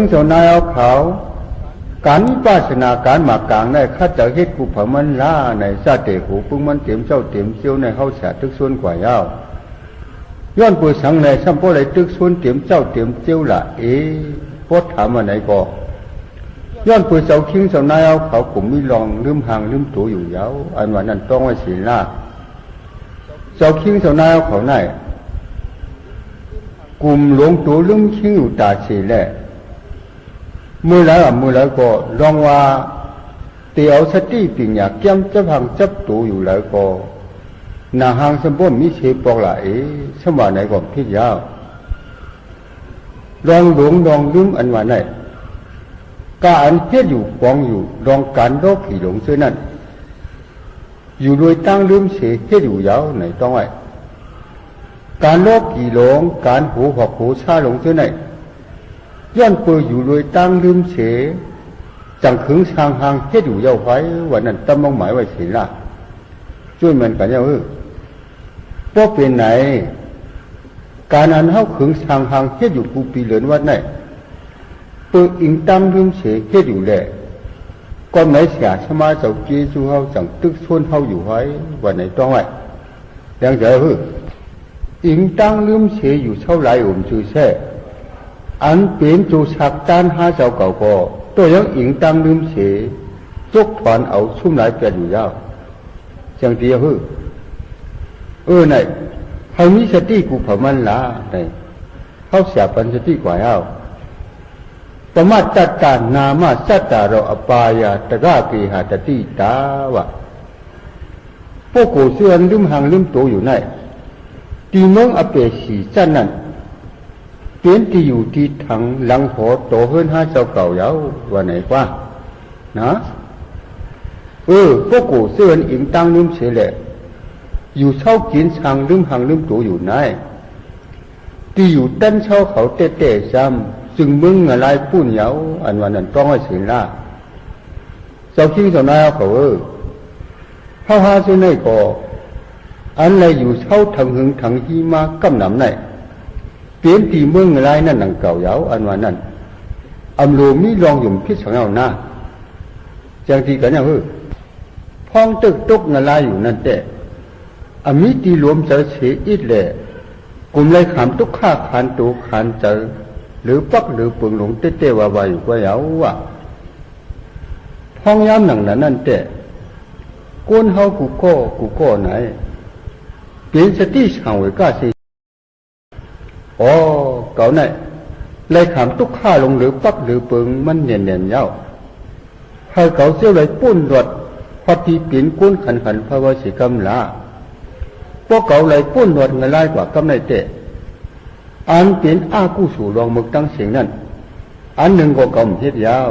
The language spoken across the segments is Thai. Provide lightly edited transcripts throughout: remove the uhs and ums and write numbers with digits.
เจ้านายเอาเขาการวิปัสสนาการหมากกลางในข้าเจ้าเฮ็ดกุผมันล่าในซาเตหูปึงมันเต็มเจ้าเต็มเซียวในเขาเสียทึกส่วนกว่ายาวย้อนปุยสังในซ้ำพวกไรตึกส่วนเต็มเจ้าเต็มเจียวละพดถามมาไหนก็ย้อนปุยเจ้าคิงเจ้านายเอาเขาผมมีลองลืมห่างลืมตัวอยู่ยาวอันวันนั้นต้องไว้ศีลละเจ้าคิงเจ้านายเอาเขาไหนกลุ่มหลงตัวลืมคิงอยู่ตาสีแหละมือแล้วก็ลองว่าเตียวสติปิญญาเกี่ยมจะพังจับตัวอยู่แล้วก็นาหางสมบูรณ์มิเชปอกละสมัยไหนก็พิจยาวลองหลงลองลืมอันว่าไหนการเฮ็ดอยู่กองอยู่ลองการโรคผีหลงเสื้อนั่นอยู่โดยตั้งลืมเสียเฮ็ดอยู่ยาวไหนต้องไว้การโรคผีหลงการหูหอกหูชาหลงเสื้อไหนย้อนเปื่ออยู่โดยตั้งลืมเสียจังขึงสางหางเฮ็ดอยู่ยาวไว้วันนั้นตั้งมุ่งหมายไว้เสียละช่วยมันกันยาวเพราะเป็นไหนการอันเฮาขึงสางหางเฮ็ดอยู่กูปีเหลือนวัดไหนเปิดอิงตั้งลืมเสียเฮ็ดอยู่แหละก่อนไหนเสียสมาเจ้าเจจูเฮาจังตึกชวนเฮาอยู่ไว้วันไหนต้องไว้ยังเจออิงตั้งลืมเสียอยู่เท่าไรจือแท้อันเป็นจูสักต้านหาเจ้าเก่าก็ตัวยังอิงตั้งลืมเสียจกถอนเอาชุ่มหลายเปลี่ยนอยู่ยาวจังเดียวไหนเขามีสติกูผมันละไหนเขาเสียปัญสติกว่าเฮาปมาตัตตานามาสัตตาเราอปายาตระกีหาตติตาวะพวกกูเสื่อมลืมหางลืมตัวอยู่ไหนตีเมืองอเปสีจันนั่นเปลี่ยนที่อยู่ที่ถังหลังหอโตเฮิรนห้าเจ้าเก่าเยาว่าไหนกว่านะพวกกูเสื่อมอิงตั้งลืมเสียแหละอยู่เช่ากินช่างลืมหางลืมตัวอยู่ไหนที่อยู่เต้นเช่าเขาเตะซ้ำจึงมึงอะไรปุ้นเยาอันวันนั้นต้องให้ศีลละเจ้าคิงเจ้านายเขาเขาหาซื้อไหนก็อันไรอยู่เช่าถังหึงถังฮีมากำหนำไหนเปลี่ยนตีมึงอะไรนั่นหนังเก่าเยาอันวันนั้นอำโลมีลองหยุ่มพิษของเราหน้าจังทีกันเนี่ยพ้องตึกตกอะไรอยู่นั่นแต่อมิตีรวมเจอเสียอิดแหละกลุ่มไรขามตุกข้าขานตูขานเจอหรือปักหรือปึงหลงเต้ๆว่าอยู่ก็เยาว่ะพ้องย้ำหนังนั่นแต่ก้นเฮากูก็ไหนเปลี่ยนสติช่างไว้ก้าสิเก่าไหนไรขามตุกข้าลงหรือปักหรือปึงมันเนียนเย้าให้เก่าเสี้ยวไรปุ้นรวดพอที่เปลี่ยนก้นขันพระวสิกรรมละพวกเก่าไรปุ้นรวดเงยไล่กว่ากำไรเตะอันเป็นอากู้สู่รองมึกตั้งเสียงนั่นอันหนึ่งก็เก่าเฮ็ดยาว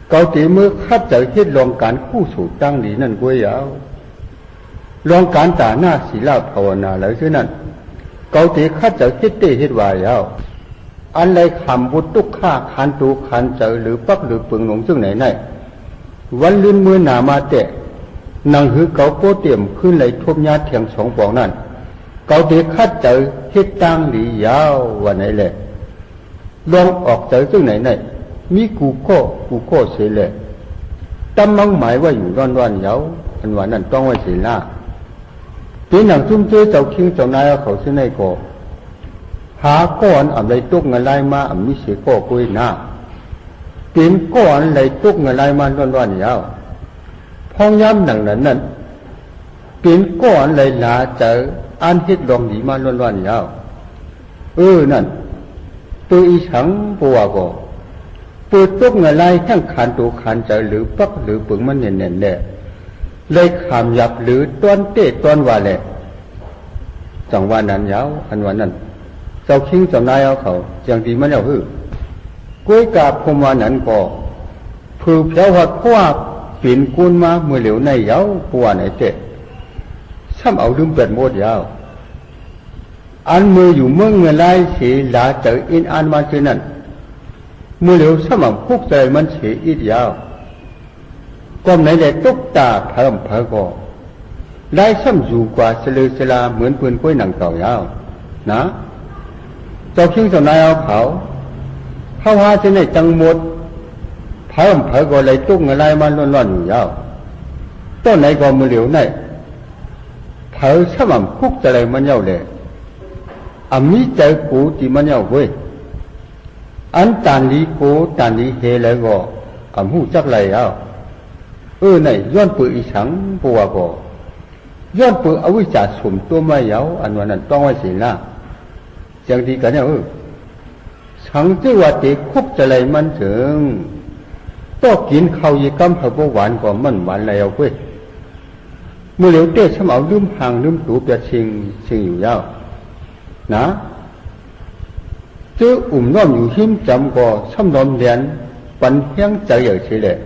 เก่าตีมือคัดใจเฮ็ดรองการกู้สู่ตั้งดีนั่นกวยยาวรองการตาหน้าศีลภาวนาแล้วเช่นนั้นเก่าตีคัดใจเฮ็ดเตเฮ็ดวายยาวอันไรขำบุตุกข้าขันตูขันเจอหรือปักหรือปึงหลงซึ่งไหนวันลื่นมือหนามาเตะนางหือเก่าโปเตียมขึ้นไหลทบญาติเทียงสองปองนั่นเก่าตีคัดเจอเฮ็ดตั้งดียาววันไหนแหละลองออกเจอซึ่งไหนมีกูก็เสียแหละตั้มมั่งหมายว่าอยู่ร้อนเยาอันว่านั่นต้องไว้เสียละปีหนังซุ่มเจ้าเจ้าคิงเจ้านายเขาเสียในก็หาก้อนอะไรตุกเงินไรมามิเสียก็กุยหน้าเป็นก้อนอะไรตุกเงินไรมาร้อนเยาพ้องย้ำหนังนั้นเป็นก้อนอะไรหนาเจออันเฮ็ดลองดีมาร้อนเยานั่นตัวอีฉังปัวก็เปิดตุกเงินไรทั้งขันตัวขันเจอหรือปักหรือปึงมันเน่นแหละเลยขามยับหรือต้นเตะต้นว่าแหละจังว่านั้นยาวอันวันนั้นเจ้าคิงเจ้านายเอาเขาจังดีมันเอากล้วยกาบพมวานั้นก็ผือเพียวหัดขว้าปีนกุนมาเมื่อเหลียวในยาวปัวไหนเตะซ้ำเอาลืมเปิดโมดยาวอันมืออยู่เมืองเงินไรเสียหลาเจออินอันมาเช่นนั้นเมื่อเหลียวซ้ำเอาคุกใจมันเสียอิดยาวก็ไหนแหละตุกตาเพิ่มก็ได้ซ้ำอยู่กว่าเสลือสลาเหมือนปืนกล้วยหนังเก่ายาวนะเจ้าคิงเจ้านายเอาเขา เข้าหาเส้นในจังหมดเพิ่มเผยก็เลยตุ้งอะไรมาล้วนๆอยู่ยาวต้นไหนก็มือเหลียวไหนเผยสม่ำคุกจะอะไรมันเย้าเลยมีใจกูที่มันเย้าเว้ยอันตันลีกูตันลีเฮเลยก็หูจักไรยาวไหนย้อนปืนอีสังปัวก็ย้อนปืนเอาวิจารสมตัวไม่เย้าอันวันนั้นต้องไว้สินะจังดีกันเนี่ยสังเจว่าเด็กคุกจะไรมันถึงต้องกินข้าวยี่กำเผาหวานก็มันหวานอะไรเอาเว้ยเมื่อเหลียวเต้สมเอาลืมห่างลืมตูเปียชิงอยู่ยาวนะเจอน้อมอยู่หิมจำก็ช่ำนอมเรียนปันเพียงใจอย่างเฉลี่ย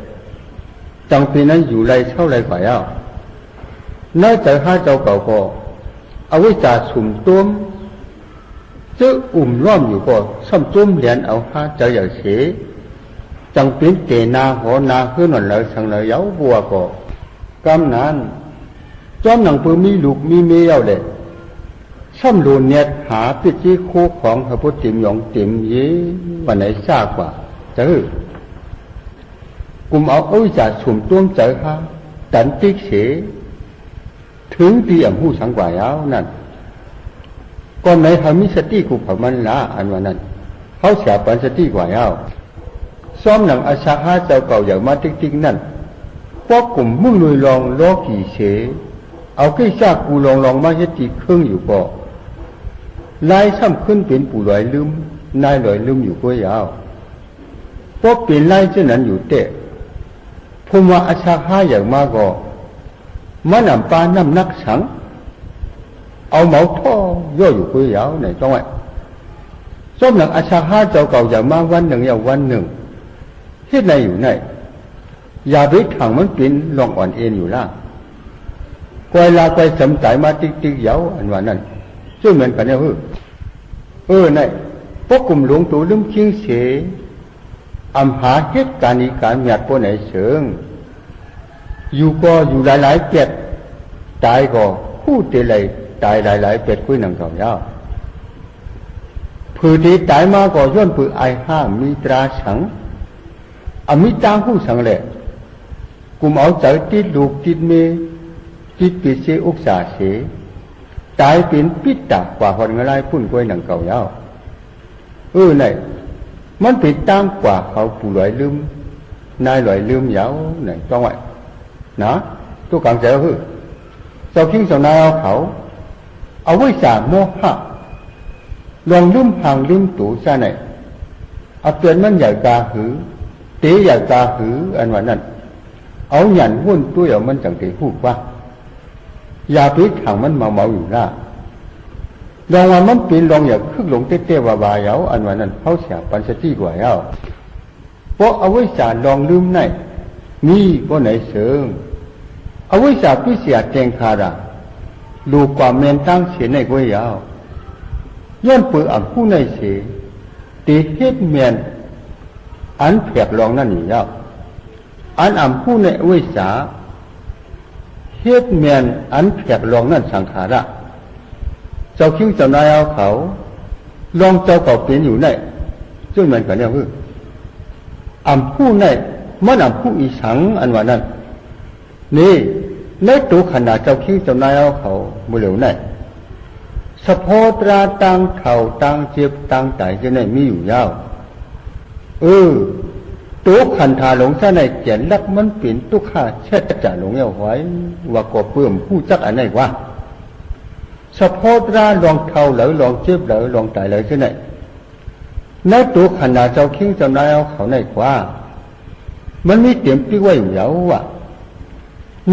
จังปีนั้นอยู่ไรเช่าไรกว่ายาวน้าใจห้าเจ้าเก่าก็เอาไว้จ่าสุ่มต้มเจอล้อมอยู่ก็ช่ำต้มเรียนเอาห้าใจอย่างเฉยจังเป็นเกนาหัวนาขึ้นหน่อยเลยสังเลยเย้าบัวก็กำนั้นจอมหนังปืนมีลูกมีเมียเลยช่ำรูเนียหาปิดที่คู่ของพระพุทธติมหยองติมยี่วันไหนทราบกว่าจะกลุ่มเอาจ่าสุ่มต้มใจห้าตันติ๊กเฉยถึงที่หูสังกว่ายาวนั่นก่อนไหนเขามีสติกูเขามันละอันวันนั้นเขาเสียปันสติกว่ายาวซ้อมหนังอาชาฮาเจ้าเก่าอย่างมาติ๊กนั่นพวกกลุ่มมุ่งลุยลองล้อกี่เฉเอาขี้ซากกูลองมาเฮ็ดตีเครื่องอยู่ก็ลายซ้ำขึ้นเป็นปู่ลอยลืมนายลอยลืมอยู่ก็ยาวพวกเป็นลายเช่นนั้นอยู่เตะภูมิอาชาฮาอย่างมาก็มันน้ำปลาน้ำนักสังเอาเหมาท่อย่ออยู่ก็ยาวไหนต้องไว้ซ้อมหนังอาชาฮาเจ้าเก่าอย่างมาวันหนึ่งอย่างวันหนึ่งเฮ็ดไหนอยู่ไหนอย่าไปถังมันเป็นลองอ่อนเอ็นอยู่ล่ะกวยลากวยสมใจมาติ๊กเยาอันว่านั้นช่วยเหมือนกันเนี่ยไหนพวกกลุ่มหลวงตู่ลืมคิงเสหาเหตุการณ์นี้การหยัดพวกไหนเชิงอยู่ก็อยู่หลายๆเป็ดตายก็คู่เตเลยตายหลายๆเป็ดคุยหนังเก่ายาวผืนที่ตายมาก็ย้อนผืนไอห้ามีตราสังมีตางผู้สังเลยกลุ่มเอาใจติดลูกติดเมติดปิดเสอุกษาเสตายเป็นปิดตากว่าหอนเงยพุ่นกล้วยหนังเก่ายาวไหนมันเป็นตั้งกว่าเขาปู่ลอยลืมนายลอยลืมยาวไหนต้องไว้นะตัวกลางใจเจ้าคิงเจ้านายเอาไว้สาโมหะลองลืมห่างลืมตู่ซะไหนเอาเตือนมันใหญ่กาหือเตะใหญ่กาหืออันว่านั้นเอาหยันหุ้นตัวอย่างมันจังเตะพูดว่าอย่าไปถังมันเมาอยู่ล่ะลองว่ามันเป็นลองอย่าคึกหลงเต้ๆว่าๆเยาอันว่านั้นเขาเสียปัญชติกว่าเยาเพราะเอาไว้สาลองลืมไหนมีก็ไหนเสริงเอาไว้สาพิเศษแจงคาระดูความเมนตั้งเสียในก้วยยาวย้อนปืนผู้ในเสียตีเฮ็ดเมียนอันเพียกลองนั่นนี่ยาวอันผู้ในไว้สาเฮ็ดเมียนอันเพียกลองนั่นสังขาระเจ้าคิ้วเจ้านายเอาเขาลองเจ้าเก่าเปลี่ยนอยู่ไหนช่วยมันกันเนี่ยผู้ในมันผู้อีสังอันว่านั้นนี่ในตัวขนาดเจ้าคิ้วเจ้านายเอาเขามือเหลวไหนสะโพตราตังเข่าตังเจ็บตังไตจะไหนมีอยู่ยาวตัวขันธาหลงซะในเขียนลักมันเป็นตุกข้าเช็ดจะหลงเอาไว้ว่าก็เพิ่มผู้จักอันไหนว่าสะโพตราลองเข่าเหลอลองเจ็บเหลอลองไตเหลอจะไหนในตัวขนาดเจ้าคิ้วเจ้านายเอาเขาไหนกว่ามันมีเตรียมปีไว้อยู่แล้วว่ะ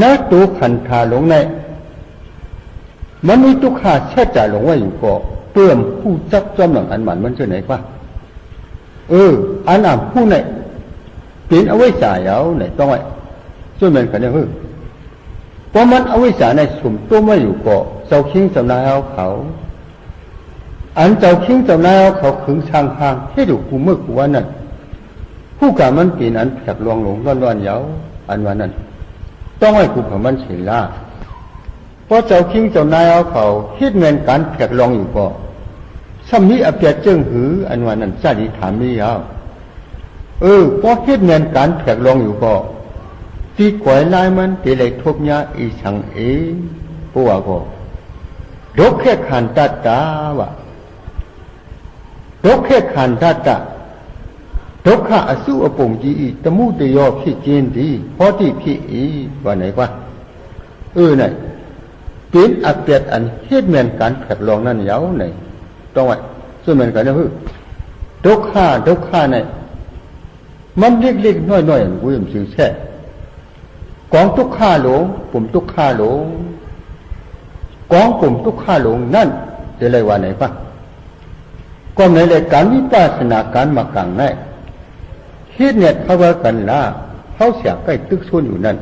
ณตัวขันธาหลงในมันมีตุกข้าเช็ดจะหลงไว้อยู่ก็เพิ่มผู้จักจอมหลังอันหมันมันจะไหนกว่าอันผู้ในเป็นเอาไว้สายเอาไหนต้องไว้ช่วยมันกันเนี่ยเพราะมันเอาไว้สายในสุ่มตัวไม่อยู่ก็เจ้าคิงเจ้านายเอาเขาอันเจ้าคิงเจ้านายเอาเขาขึงช่างห่างให้ดูกูเมื่อกูว่านั่นผู้กามันเป็นอันแผลลวงหลงร้อนๆเยาอันว่านั้นต้องให้กูของมันเฉยล่าเพราะเจ้าคิงเจ้านายเอาเขาคิดเงินการแผลลองอยู่ก็ซ้ำนี้อเปียเจิ้งหืออันว่านั้นชาติถามนี้ยาว พอเฮ็ดงานการแผกลองอยู่ก็ตีก่อยลายมันตีเลยทบยาอีสังปัวก็ดกแค่ขันตัดตาวะดกแค่ขันตัดตาดกข้าอสุอปงจีตมุตยอพี่จีนดีพอที่พี่ว่าไหนวะไหนเป็นอักเปียดอันเฮ็ดงานการแผกลองนั่นยาวไหนต้องไว้ส่วนมันกันนะฮึดกข้าไหนมันเล็กๆน้อยๆกูยังชื่อแช่กองทุกข้าหลงปุ่มทุกข้าหลงกองปุ่มทุกข้าหลงนั่นจะเลยว่าไหนปะก็ในรายการวิปัสสนาการมากังไหนเฮ็ดเนี่ยเขาว่ากันละเขาเสียใกล้ตึกซุนอยู่นั่น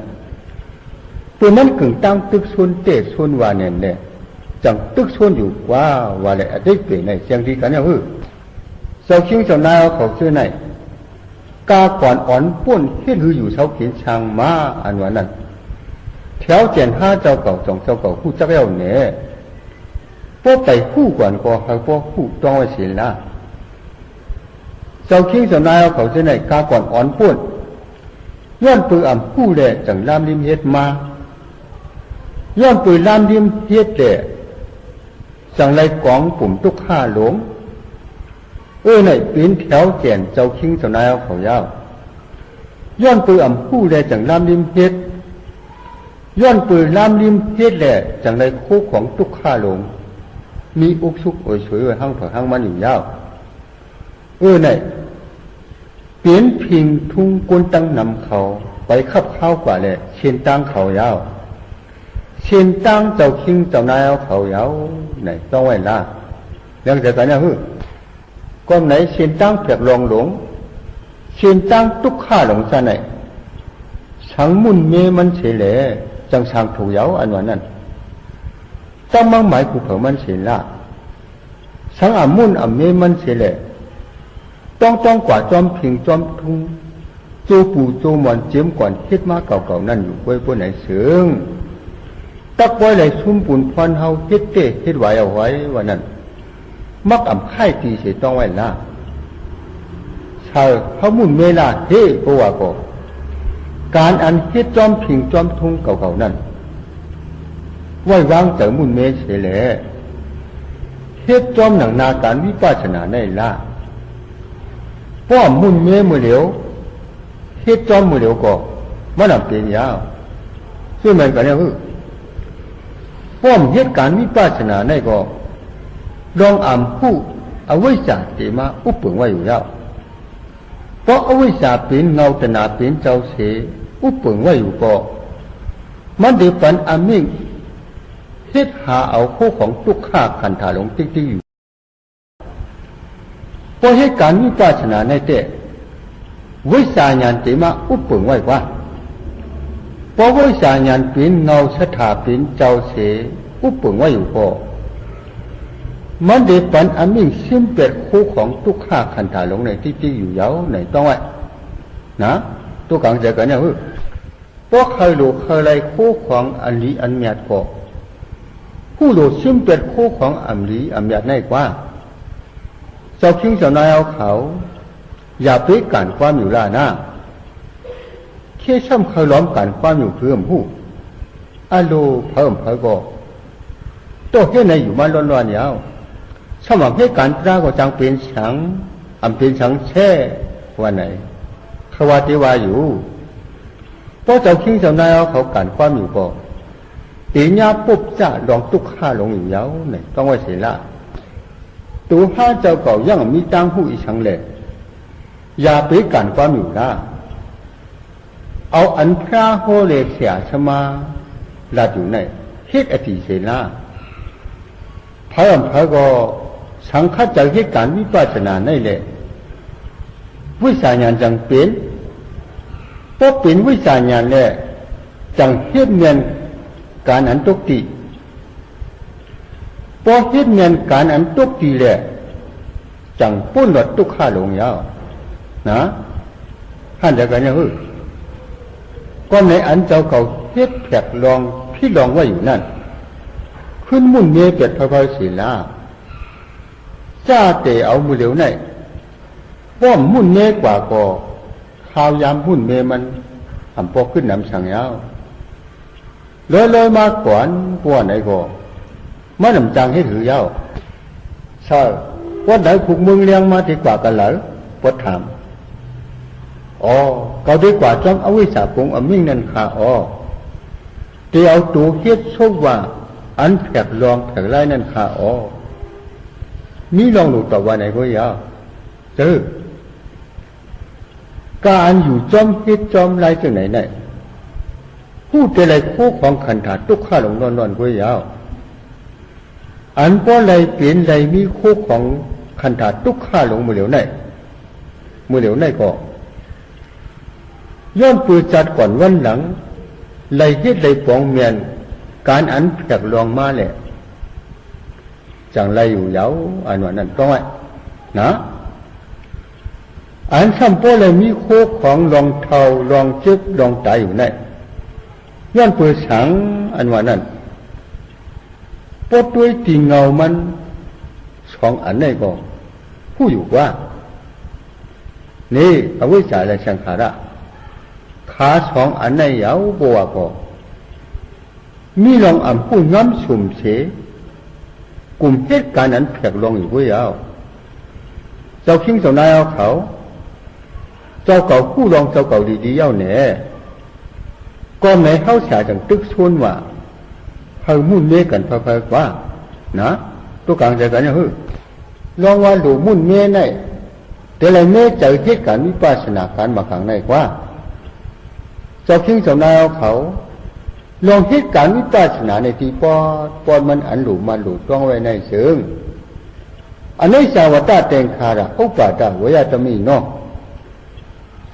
ตัวมันกึ่งตั้งตึกซุนเตะซุนว่าเนี่ยจังตึกซุนอยู่ว่าเลยได้เปลี่ยนในเสียงดีกันเนี่ยเสาคิงเสานายเขาชื่อไหนกาก่อนอ่อนป้นเฮ็ดหืออยู่เสาเขียนช่างมาอันว่านั้นแถวเจน5เจ้าเก่า2เจ้าเก่าผู้จักแล้วเนี่ยพวกไปคู่ก่อนก็ให้พวกคู่ต้องไว้เสียละเสาคิงเสานายเขาชื่อไหนกาก่อนอ่อนป้นย้อนปือผู้แลจังลามริมเฮ็ดมาย้อนปือลามริมเฮ็ดแลจังไรกองปุ่มทุกข้าหลงไหนเป็นแถวแก่นเจ้าคิงเจ้านายเขายาวย้อนปือผู้แลจังลามริมเฮ็ดย้อนปือลามริมเฮ็ดแลจังไรโคของทุกข้าหลงมีอุกชุกโอยสวยห้างเผาห้างมันอยู่ยาวไหนเปลี่ยนพิงทุ่งกวนตั้งนำเขาไปขับข้าวกว่าแหละเชียนตั้งเขายาวเชียนตั้งเจ้าคิงเจ้านายเขายาวไหนต้องไว้ละยังจะกันเนี่ยก็ไหนเชียนตั้งแผกลองหลงเชียนตั้งทุกข้าหลงซะไหนสังมุนเมมันเฉลจังสังถูกเย้าอันว่านั้นตั้งมั่งหมายกูเผอมันเฉลละสังมุนเมมันเฉลต้องกว่าจอมพิงจอมทุงโจปูโจมอนเจียมก่อนเฮ็ดมาเก่าๆนั่นอยู่ไว้บนไหนเสืองตักไว้เลยซุ่มปุ่นพรเฮาเฮ็ดเตะเฮ็ดไหวเอาไว้ว่านั้นมักไข่ตีเสียต้องไว้ละชาวเขามุ่นเมลาเพราะว่าก็การอันเฮ็ดจอมพิงจอมทุงเก่าๆนั่นไว้วางเจอมุ่นเมเสียแหละเฮ็ดจอมหนังนาการวิปัสสนาได้ละป้อมมุ่นเมมือเหลียวเฮ็ดจอมมือเหลียวก็มันเป็นยาวซึ่งมันก็เนี่ยป้อมเฮ็ดการวิปัสสนาได้ก็ลองผู้อวิชชาเตมาอุปเปิงไว้อยู่แล้วเพราะอวิชชาเป็นเงาตนาเป็นเจ้าเสอุปเปิงไว้อยู่ก็มันเดือปันมิ่งเฮ็ดหาเอาคู่ของทุกข้าขันธาหลงติ๊กอยู่เพราะเหตุการณ์วิปัสสนาในเตวิชาญาณเตมาอุปเปิงไว้ว่าเพราะวิชาญาณเป็นเงาสถาเป็นเจ้าเสอุปเปิงไว้อยู่ก็มันเดือปันมิ่งซิมเป็ดคู่ของทุกข้าขันธาหลงในติ๊กอยู่เย้าในต้องไว้นะตัวกลางใจกันเนี่ยเพราะใครรู้ใครไรคู่ของอันลีอันเมียดก็ผู้รู้ซิมเป็ดคู่ของอันลีอันเมียดในกว่าเจ้าคิงเจ้านายเขาอย่าไปการความอยู่ล่าหน้าแค่ช่ำเคยล้อมการความอยู่เพิ่มผู้อาโลเพิ่มก็ตัวเฮ็ดในอยู่มาร้อนๆยาวช่ำหวังให้การตราก็จังเป็นฉังเป็นฉังแช่ว่าไหนเขาว่าที่ว่าอยู่เพราะเจ้าคิงเจ้านายเขาการความอยู่ก็ตีญาปุ๊บจ้าลองตุกข้าลงอยู่ยาวไหนต้องไว้เสียละตัวห้าเจ้าเก่ายังมีตังผู้อีชังเลยอย่าไปกันความอยู่ละเอาอันพระโหเลเสียชมาลาอยู่ในเฮ็ดอธิเสนาพระก็สังฆจักเหตุการวิปัสสนาในเลยวิชาญาณจังเป็นเพราะเป็นวิชาญาณแหละจังเฮ็ดเงินการอันตกติพอเฮ็ดเงินการอันตกตีแหละจังปุ้นหลดตุกข้าลงยาวนะท่านจะกันเนี่ยก็ในอันเจ้าเก่าเฮ็ดแผกลองพี่ลองไว้อยู่นั่นขึ้นมุ่นเมเป็ดพระพายศีลาจ้าเตเอามือเหลียวในป้อมมุ่นเมกว่าก็ ข้าวยามหุ่นเมมันทำปอกขึ้นนำสั่งยาวเลยมาก่อนกว่าไหนก็มันนำจังให้ถือยาวใช่ว่าไหนพวกมึงเลี้ยงมาดีกว่ากันเหรอปวดถามอ๋อเขาดีกว่าจอมเอาวิสาปุงอมิ่งนั่นค่ะอ๋อเดี๋ยวตูเฮ็ดโชคว่าอันแผกลองแผกไล่นั่นค่ะอ๋อมีลองหลุดต่อว่าไหนก็ยาวเจอการอยู่จอมเฮ็ดจอมไล่จังไหนไหนพูดอะไรโคของขันธาตุกข้าหลงนอนก็ยาวอันก็ไรเปลี่ยนไรมีโคของขันธาตุกข้าหลงมือเหลียวไหนมือเหลียวไหนก็ย้อนปืนจัดก่อนวันหลังไรเฮ็ดไรปองเมียนการอันแผกลองมาแหละจังไรอยู่ยาวอันว่านั้นต้องไว้นะอันซ้ำโป้เลยมีโคของรองเท้ารองจึกรองตายอยู่ไหนย้อนปืนสังอันว่านั้นปดด้วยตีเงามันสองอันไหนก็ผู้อยู่ว่านี่อวิชชาและสังขาระขาสองอันไหนยาวบัวก็มีลองอ่ำผู้ย้ำสุ่มเสกลุ่มเหตุการณ์นั้นแผกลงอยู่ผู้ยาวเจ้าคิงเจ้านายเอาเขาเจ้าเก่าผู้ลองเจ้าเก่าดีๆเย้าแหน่ก็แม้เข้าฉาจังตึกชวนว่าเฮามุ่นเมกันพะๆว่านะตัวกลางใจกันเนี่ยเฮ้ยลองว่าหลูมุ่นเมได้แต่ละเมเจอเหตุการณ์วิปัสสนาการมาขังในกว่าเจ้าคิงเจ้านายเอาเขาลองเหตุการณ์วิปัสสนาในที่ปอดมันอันหลูมาหลูต้องไว้ในเชิงอันนี้สาวตาเตงคาระอุปาทาวยาตมีเนาะ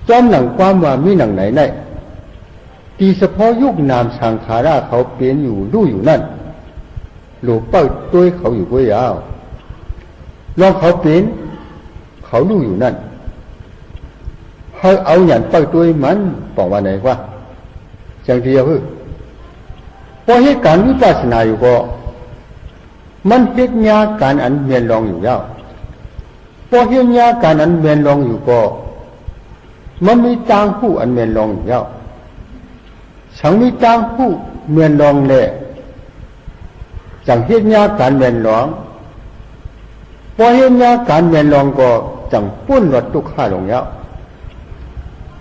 จอมหนังความว่ามีหนังไหนไหนตีเฉพาะยุคนามสังขาราเขาเปลี่ยนอยู่รู้อยู่นั่นหลูเป้าตัวเขาอยู่ก็ยาวลองเขาเปลี่ยนเขารู้อยู่นั่นเขาเอาหยันเป้าตัวมันบอกว่าไหนว่าจังเดียวพอเหตุการณ์วิปัสสนาอยู่ก็มันเหตุญาการอันเมียนลองอยู่ยาวพอเหตุญาการอันเมียนลองอยู่ก็มันมีจางผู้อันเมียนลองอยู่ยาวสังมีจางผู้เมียนลองแหละจังเหตุญาการเมียนลองพอเหตุญาการเมียนลองก็จังปุ้นวัดตุกข้าลงยาว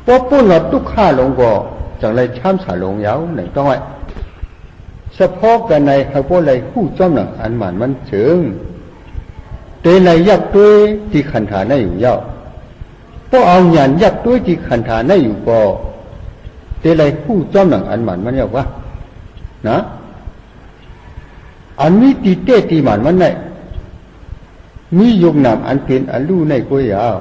พอปุ้นวัดตุกข้าลงก็จังไรช้ำสาลงยาวไหนต้องไว้เฉพาะกันในเขาพวกไรผู้จ้อมหนังอันหมันมันเชิงเตไรยักด้วยที่ขันธาในอยู่ยาวพวกเอาหยันยักด้วยที่ขันธาในอยู่ก็เตไรผู้จ้อมหนังอันหมันมันยาวว่านะอันนี้ตีเตตีหมันมันไหนมียกนามอันเป็นอันรู้ในก็ยาว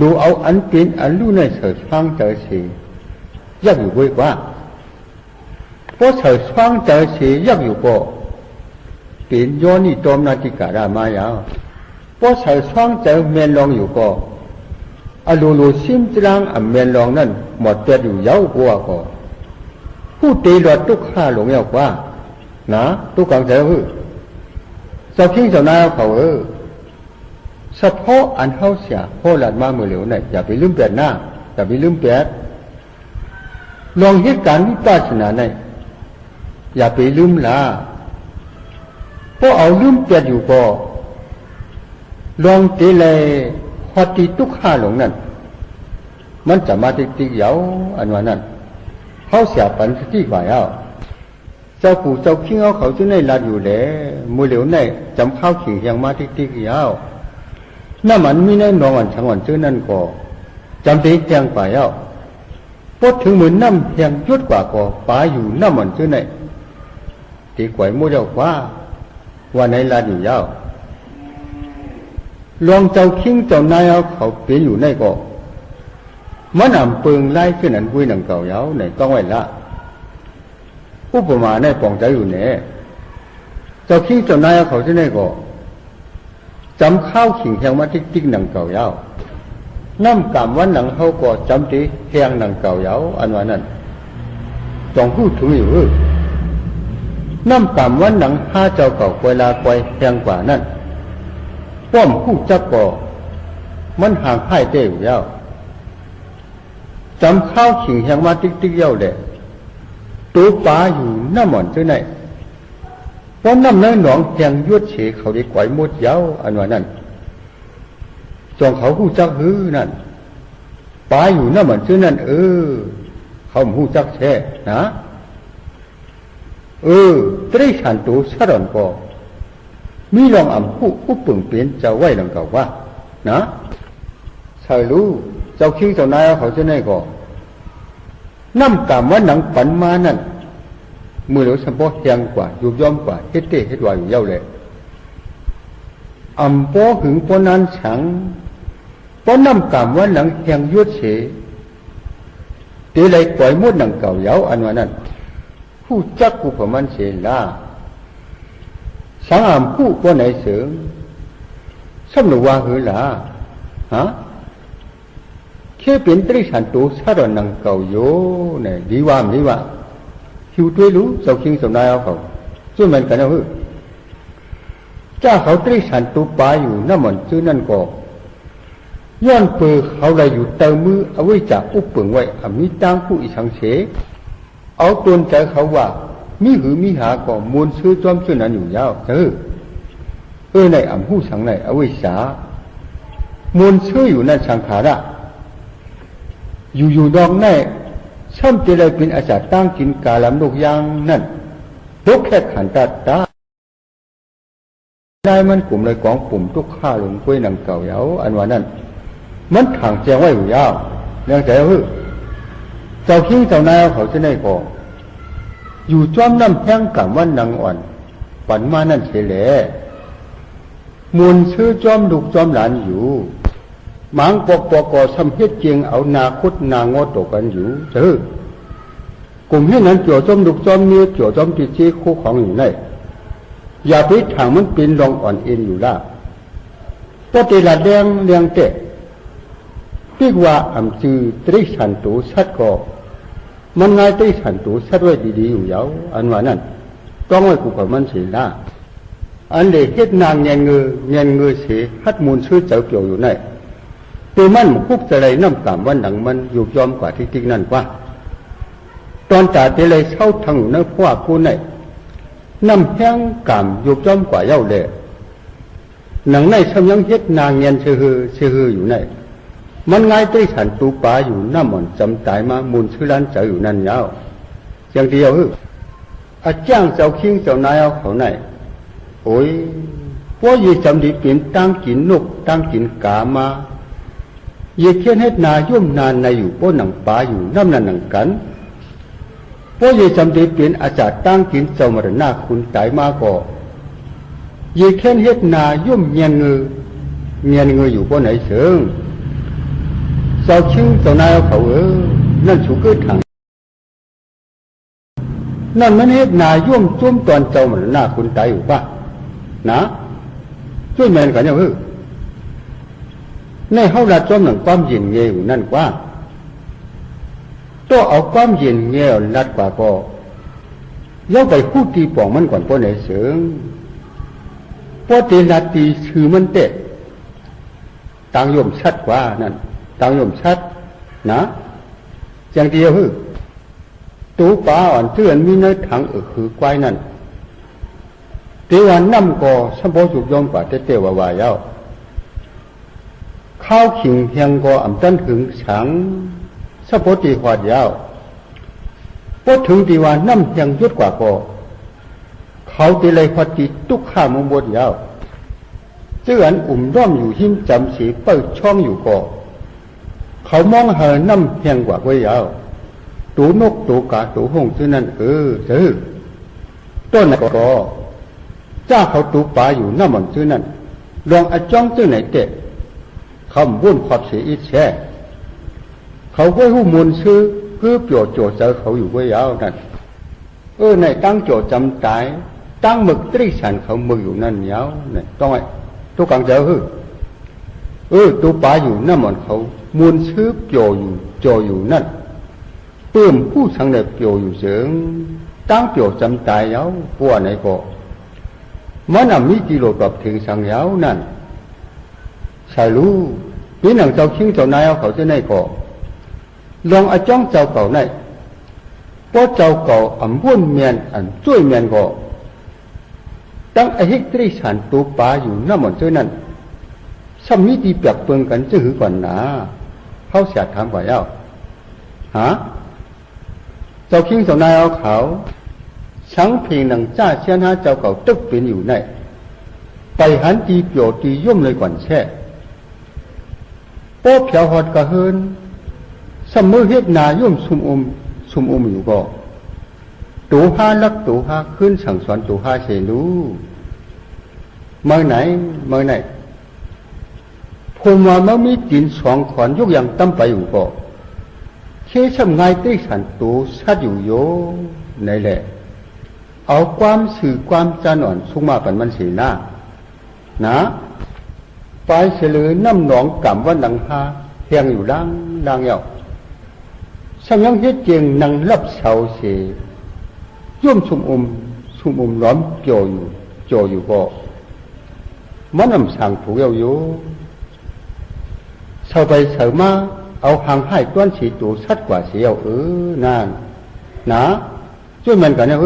ดูเอาอันเป็นอันรู้ในเสดฟังเจอสียักอยู่ก็ว่าพอเสดฟังเจอสียักอยู่ก็เป็นโยนิตอมนาติการามายาวพอเสดฟังเจอเมียนลองอยู่ก็อลูลูซิมจรังเมียนลองนั่นหมดเตียอยู่ยาวกว่าก็ผู้ตีหลอดตุกข้าหลงยาวกว่านะตุกกังเจอเจ้าคิงเจ้านายเขาเฉพาะอันเข้าเสียพ่อหลานมาเมื่อเหลียวไหนอย่าไปลืมแปดหน้าอย่าไปลืมแปดลองเหตุการณ์วิปัสสนาในอย่าไปลืมละเพราะเอาลืมแปดอยู่ก็ลองเตเลยพอตีตุกข้าหลงนั่นมันจะมาติกยาวอันว่านั่นเข้าเสียปันที่กว่าเอาเจ้าปู่เจ้าคิงเอาเขาจะในลาดอยู่แหละมือเหลียวในจำข้าวขิงยังมาติกยาวน้ำมันมีในนองอันชังอันเจ้านั่นก็จำตีแจงป่าเอาพอถึงเหมือนน้ำแหงยุดกว่าก็ป่าอยู่น้ำมันเจ้าในตีกวยมูเดียวว่าในลาดอยู่ยาวลองเจ้าคิงเจ้านายเอาเขาเปลี่ยนอยู่ในก็มันอ่ำเปิงไล่ขึ้นอันกุ้ยหนังเก่ายาวในต้องไว้ละอุปมาในปองใจอยู่เนี่ยเจ้าคิงเจ้านายเขาที่ไหนก็จำข้าวขิงแหงมาติ๊กหนังเก่ายาวน้ำกำวันหนังเขาก็จำตีแหงหนังเก่ายาวอันว่านั้นต้องพูดถึงอยู่น้ำกำวันหนังห้าเจ้าเก่าเวลาไกวแหงกว่านั้นป้อมผู้จักก็มันห่างไพ่เต้อยู่ยาว จำข้าวขิงแหงมาติ๊กๆเย้าแหละตัวปลาอยู่น้ำหมอนเจ้าไหนเพราะน้ำน้อยหนองแหงยวดเฉเขาได้ไกวหมดเย้าอันว่านั่นจองเขาหู้จักฮื้อนั่นปลาอยู่น้ำหมอนเจ้านั่นเขาหู้จักแช่นะตรีฉันตัวสะดอนก็มีลองอ่ำผู้อุปึ่งเปลี่ยนเจ้าไว้หลังเก่าว่านะใช่รู้เจ้าคิงเจ้านายเขาจะไหนก็น้ำกามว่าหนังปันมานั่นมือเราสมบูรณ์แรงกว่ายุบย่อมกว่าเฮ็ดเตะเฮ็ดวายอยู่เย้าเลยอ่ำป้อหึงป้อนั้นฉังป้อน้ำกามว่าหนังแหงยุดเฉเดี๋ยวเลยปล่อยมดหนังเก่าเย้าอันว่านั่นผู้จักกูประมันเสียละสังอ่ำผู้ป้อไหนเสริมสำหรับว่าหือละฮะแค่เป็นตรีฉันตัวสะดอนหนังเก่าโยเนี่ยดีว่าไม่ดีว่าหิวด้วยรู้เจ้าคิงสมนายเอาเขาช่วยมันกันเอาหือเจ้าเขาตรีฉันตัวปลาอยู่น้ำมันชื่อนั่นก็ย้อนเปือเขาเลยอยู่เติมมือเอาไว้จากอุปเปิงไว้มีตั้งผู้อีสังเสเอาตนใจเขาว่ามีหือมีหาก็มูลซื้อจอมชื่อนั้นอยู่ยาวในอ่ำหู้สังในเอาไว้สามูลซื้ออยู่นั่นสังขาระอยู่ดองแน่ช่ำเจริญเป็นอาจารย์ตั้งกินกาลำลูกยางนั่นยกแค่ขันตาได้มันกลุ่มเลยกองปุ่มทุกข้าลงกล้วยหนังเก่าเยาอันว่านั่นมันขังแจงไว้อยู่ยาวเรื่องใจเจ้าคิงเจ้านายเขาจะได้ก่ออยู่จ้อมน้ำแห้งกับวันนางอ่อนปันมานั่นเฉลมูลชื่อจ้อมลูกจ้อมหลานอยู่หมางปกก่อสำเพ็จเจียงเอานาคุดนางอตกกันอยู่กลุ่มที่นั้นเกี่ยวจ้อมลูกจ้อมเนื้อเกี่ยวจ้อมติดจี้คู่ของอยู่ในอย่าไปถางมันเป็นรองอ่อนเอ็นอยู่ละปฏิละแดงเลียงเตะที่ว่าอ่ำจือตริฉันตูชัดก็มันง่ายตริฉันตูชัดไว้ดีๆอยู่เยาอันว่านั่นต้องไว้กูกับมันเสียละอันเด็กเฮ็ดนางเงียนเงยเสียฮัดมูลชื่อเจ้าเกี่ยวอยู่ในตัวมันคุกจะไรน้ำกามวันหนังมันอยู่ยอมกว่าที่จริงนั่นกว่าตอนจ่าเตเลยเช่าทางในพวกกูในน้ำแห้งกามอยู่ยอมกว่าเย้าเลยหนังในสมยังเฮ็ดนางเงียนเชื่ออยู่ในมันง่ายตริฉันตูปาอยู่น้ำมันจำตายมามูลชื่อร้านเจ้าอยู่นั่นยาวอย่างเดียวอาจ้างเจ้าคิงเจ้านายเอาเขาไหนโอ้ยพวกยีจำดีเปลี่ยนตั้งกินนกตั้งกินกามาเยี่ยเขียนให้นายุ่มนานในอยู่พวกหนังปลาอยู่น้ำนันหนังกันพวกยีจำดีเปลี่ยนอาจารย์ตั้งกินเจ้ามรณะคุณตายมาก็เยี่ยเขียนให้นายุ่มเงียนเงยอยู่พวกไหนเสืองเจ้าชิงเจ้านายเขานั่นชูเกิดถังนั่นมันเฮ็ดนายุ่มจุ่มตอนเจ้ามรณะคุณตายอยู่ป่ะนะช่วยแมนกันเนี่ยในเฮาละจอมหนังความเย็นเงี้ยอยู่นั่นกว่าตัวเอาความเย็นเงี้ยลัดกว่าก็ย่อไปคู่ตีป่องมันก่อนพอไหนเสืองพอตีนาตีชื่อมันเตะต่างโยมชัดกว่านั่นต่างโยมชัดนะอย่างเดียวตูป่าอ่อนเตือนมีเนื้อถังคือกวายนั่นเทวันน้ำก่อสมบูรณ์จุกยอมกว่าเตะว่ายาวข้าวขิงเพียงก็อ่ำต้นถึงฉังสะโพตีหอดยาวพอถึงตีว่าน้ำเพียงยุดกว่าก็เขาตีเลยพอตีตุกข้ามงบดยาวเจือนร่อมอยู่หิมจำสีเปิดช่องอยู่ก็เขามองหาน้ำเพียงกว่าไว้ยาวตูนกตูกาตูหงชื่อนั่นต้นนั้นก็เจ้าเขาตูปลาอยู่น้ำมันชื่อนั่นลองอาจ้องชื่อไหนเตะคำวุ่นความเสียอิจแช่เขาก็หูมูลซื้อเพื่อโจทย์เจอเขาอยู่ไว้ยาวนั่นในตั้งโจทย์จำตายตั้งหมึกตรีฉันเขามืออยู่นั่นยาวเนี่ยต้องไงตัวกลางเจอตัวปลาอยู่น้ำมันเขามูลซื้อโจอยู่นั่นเพิ่มผู้สังเดชโจอยู่เสียงตั้งโจทย์จำตายยาวพวกไหนก็มันมีกิโลกับถึงสังยาวนั่นใช่รู้พี่หนังเจ้าคิงเจ้านายเอาเขาจะไหนก็ ลองอาจ้องเจ้าเก่าในเพราะเจ้าเก่าอันวุ่นเมียนอันช่วยเมียนก็ตั้งไอเฮกตรีฉันตัวป่าอยู่น้ำมันเจ้านั้นสำนี้ที่เปียกเปิงกันจะหือก่อนนะเขาเสียถามกว่าเย้าฮะเจ้าคิงเจ้านายเอาเขาสังเพลงหนังจ้าเชียนหาเจ้าเก่าตึกเป็นอยู่ในไปหันตีเปียวตีย่อมเลยก่อนแช่โป๊ะเผียวหอดกระเฮินสมมือเฮ็ดนาย่อมซุมอมอยู่ก็ตูห้าลักตูห้าขึ้นสั่งสอนตูห้าเชนูเมื่อไหนผมว่าเมื่อมีจีนสองขอนยกอย่างตั้มไปอยู่ก็เคสำไงได้สันตูชัดอยู่โยในแหละเอาความสื่อความจานอ่อนสุมาปันมันเสียหน้านะไปเฉลยน้ำหนองกำว่าหนังฮาเฮียงอยู่ล่างเยาสังยังเฮ็ดเจียงนังรับเสาเสย่อมชุมอมล้อมโจอยู่ก็มันนำสั่งถูกอยู่เสาไปเสามาเอาหางให้ต้นสีตัวชัดกว่าเสียวนั่นนะช่วยมันกันนะ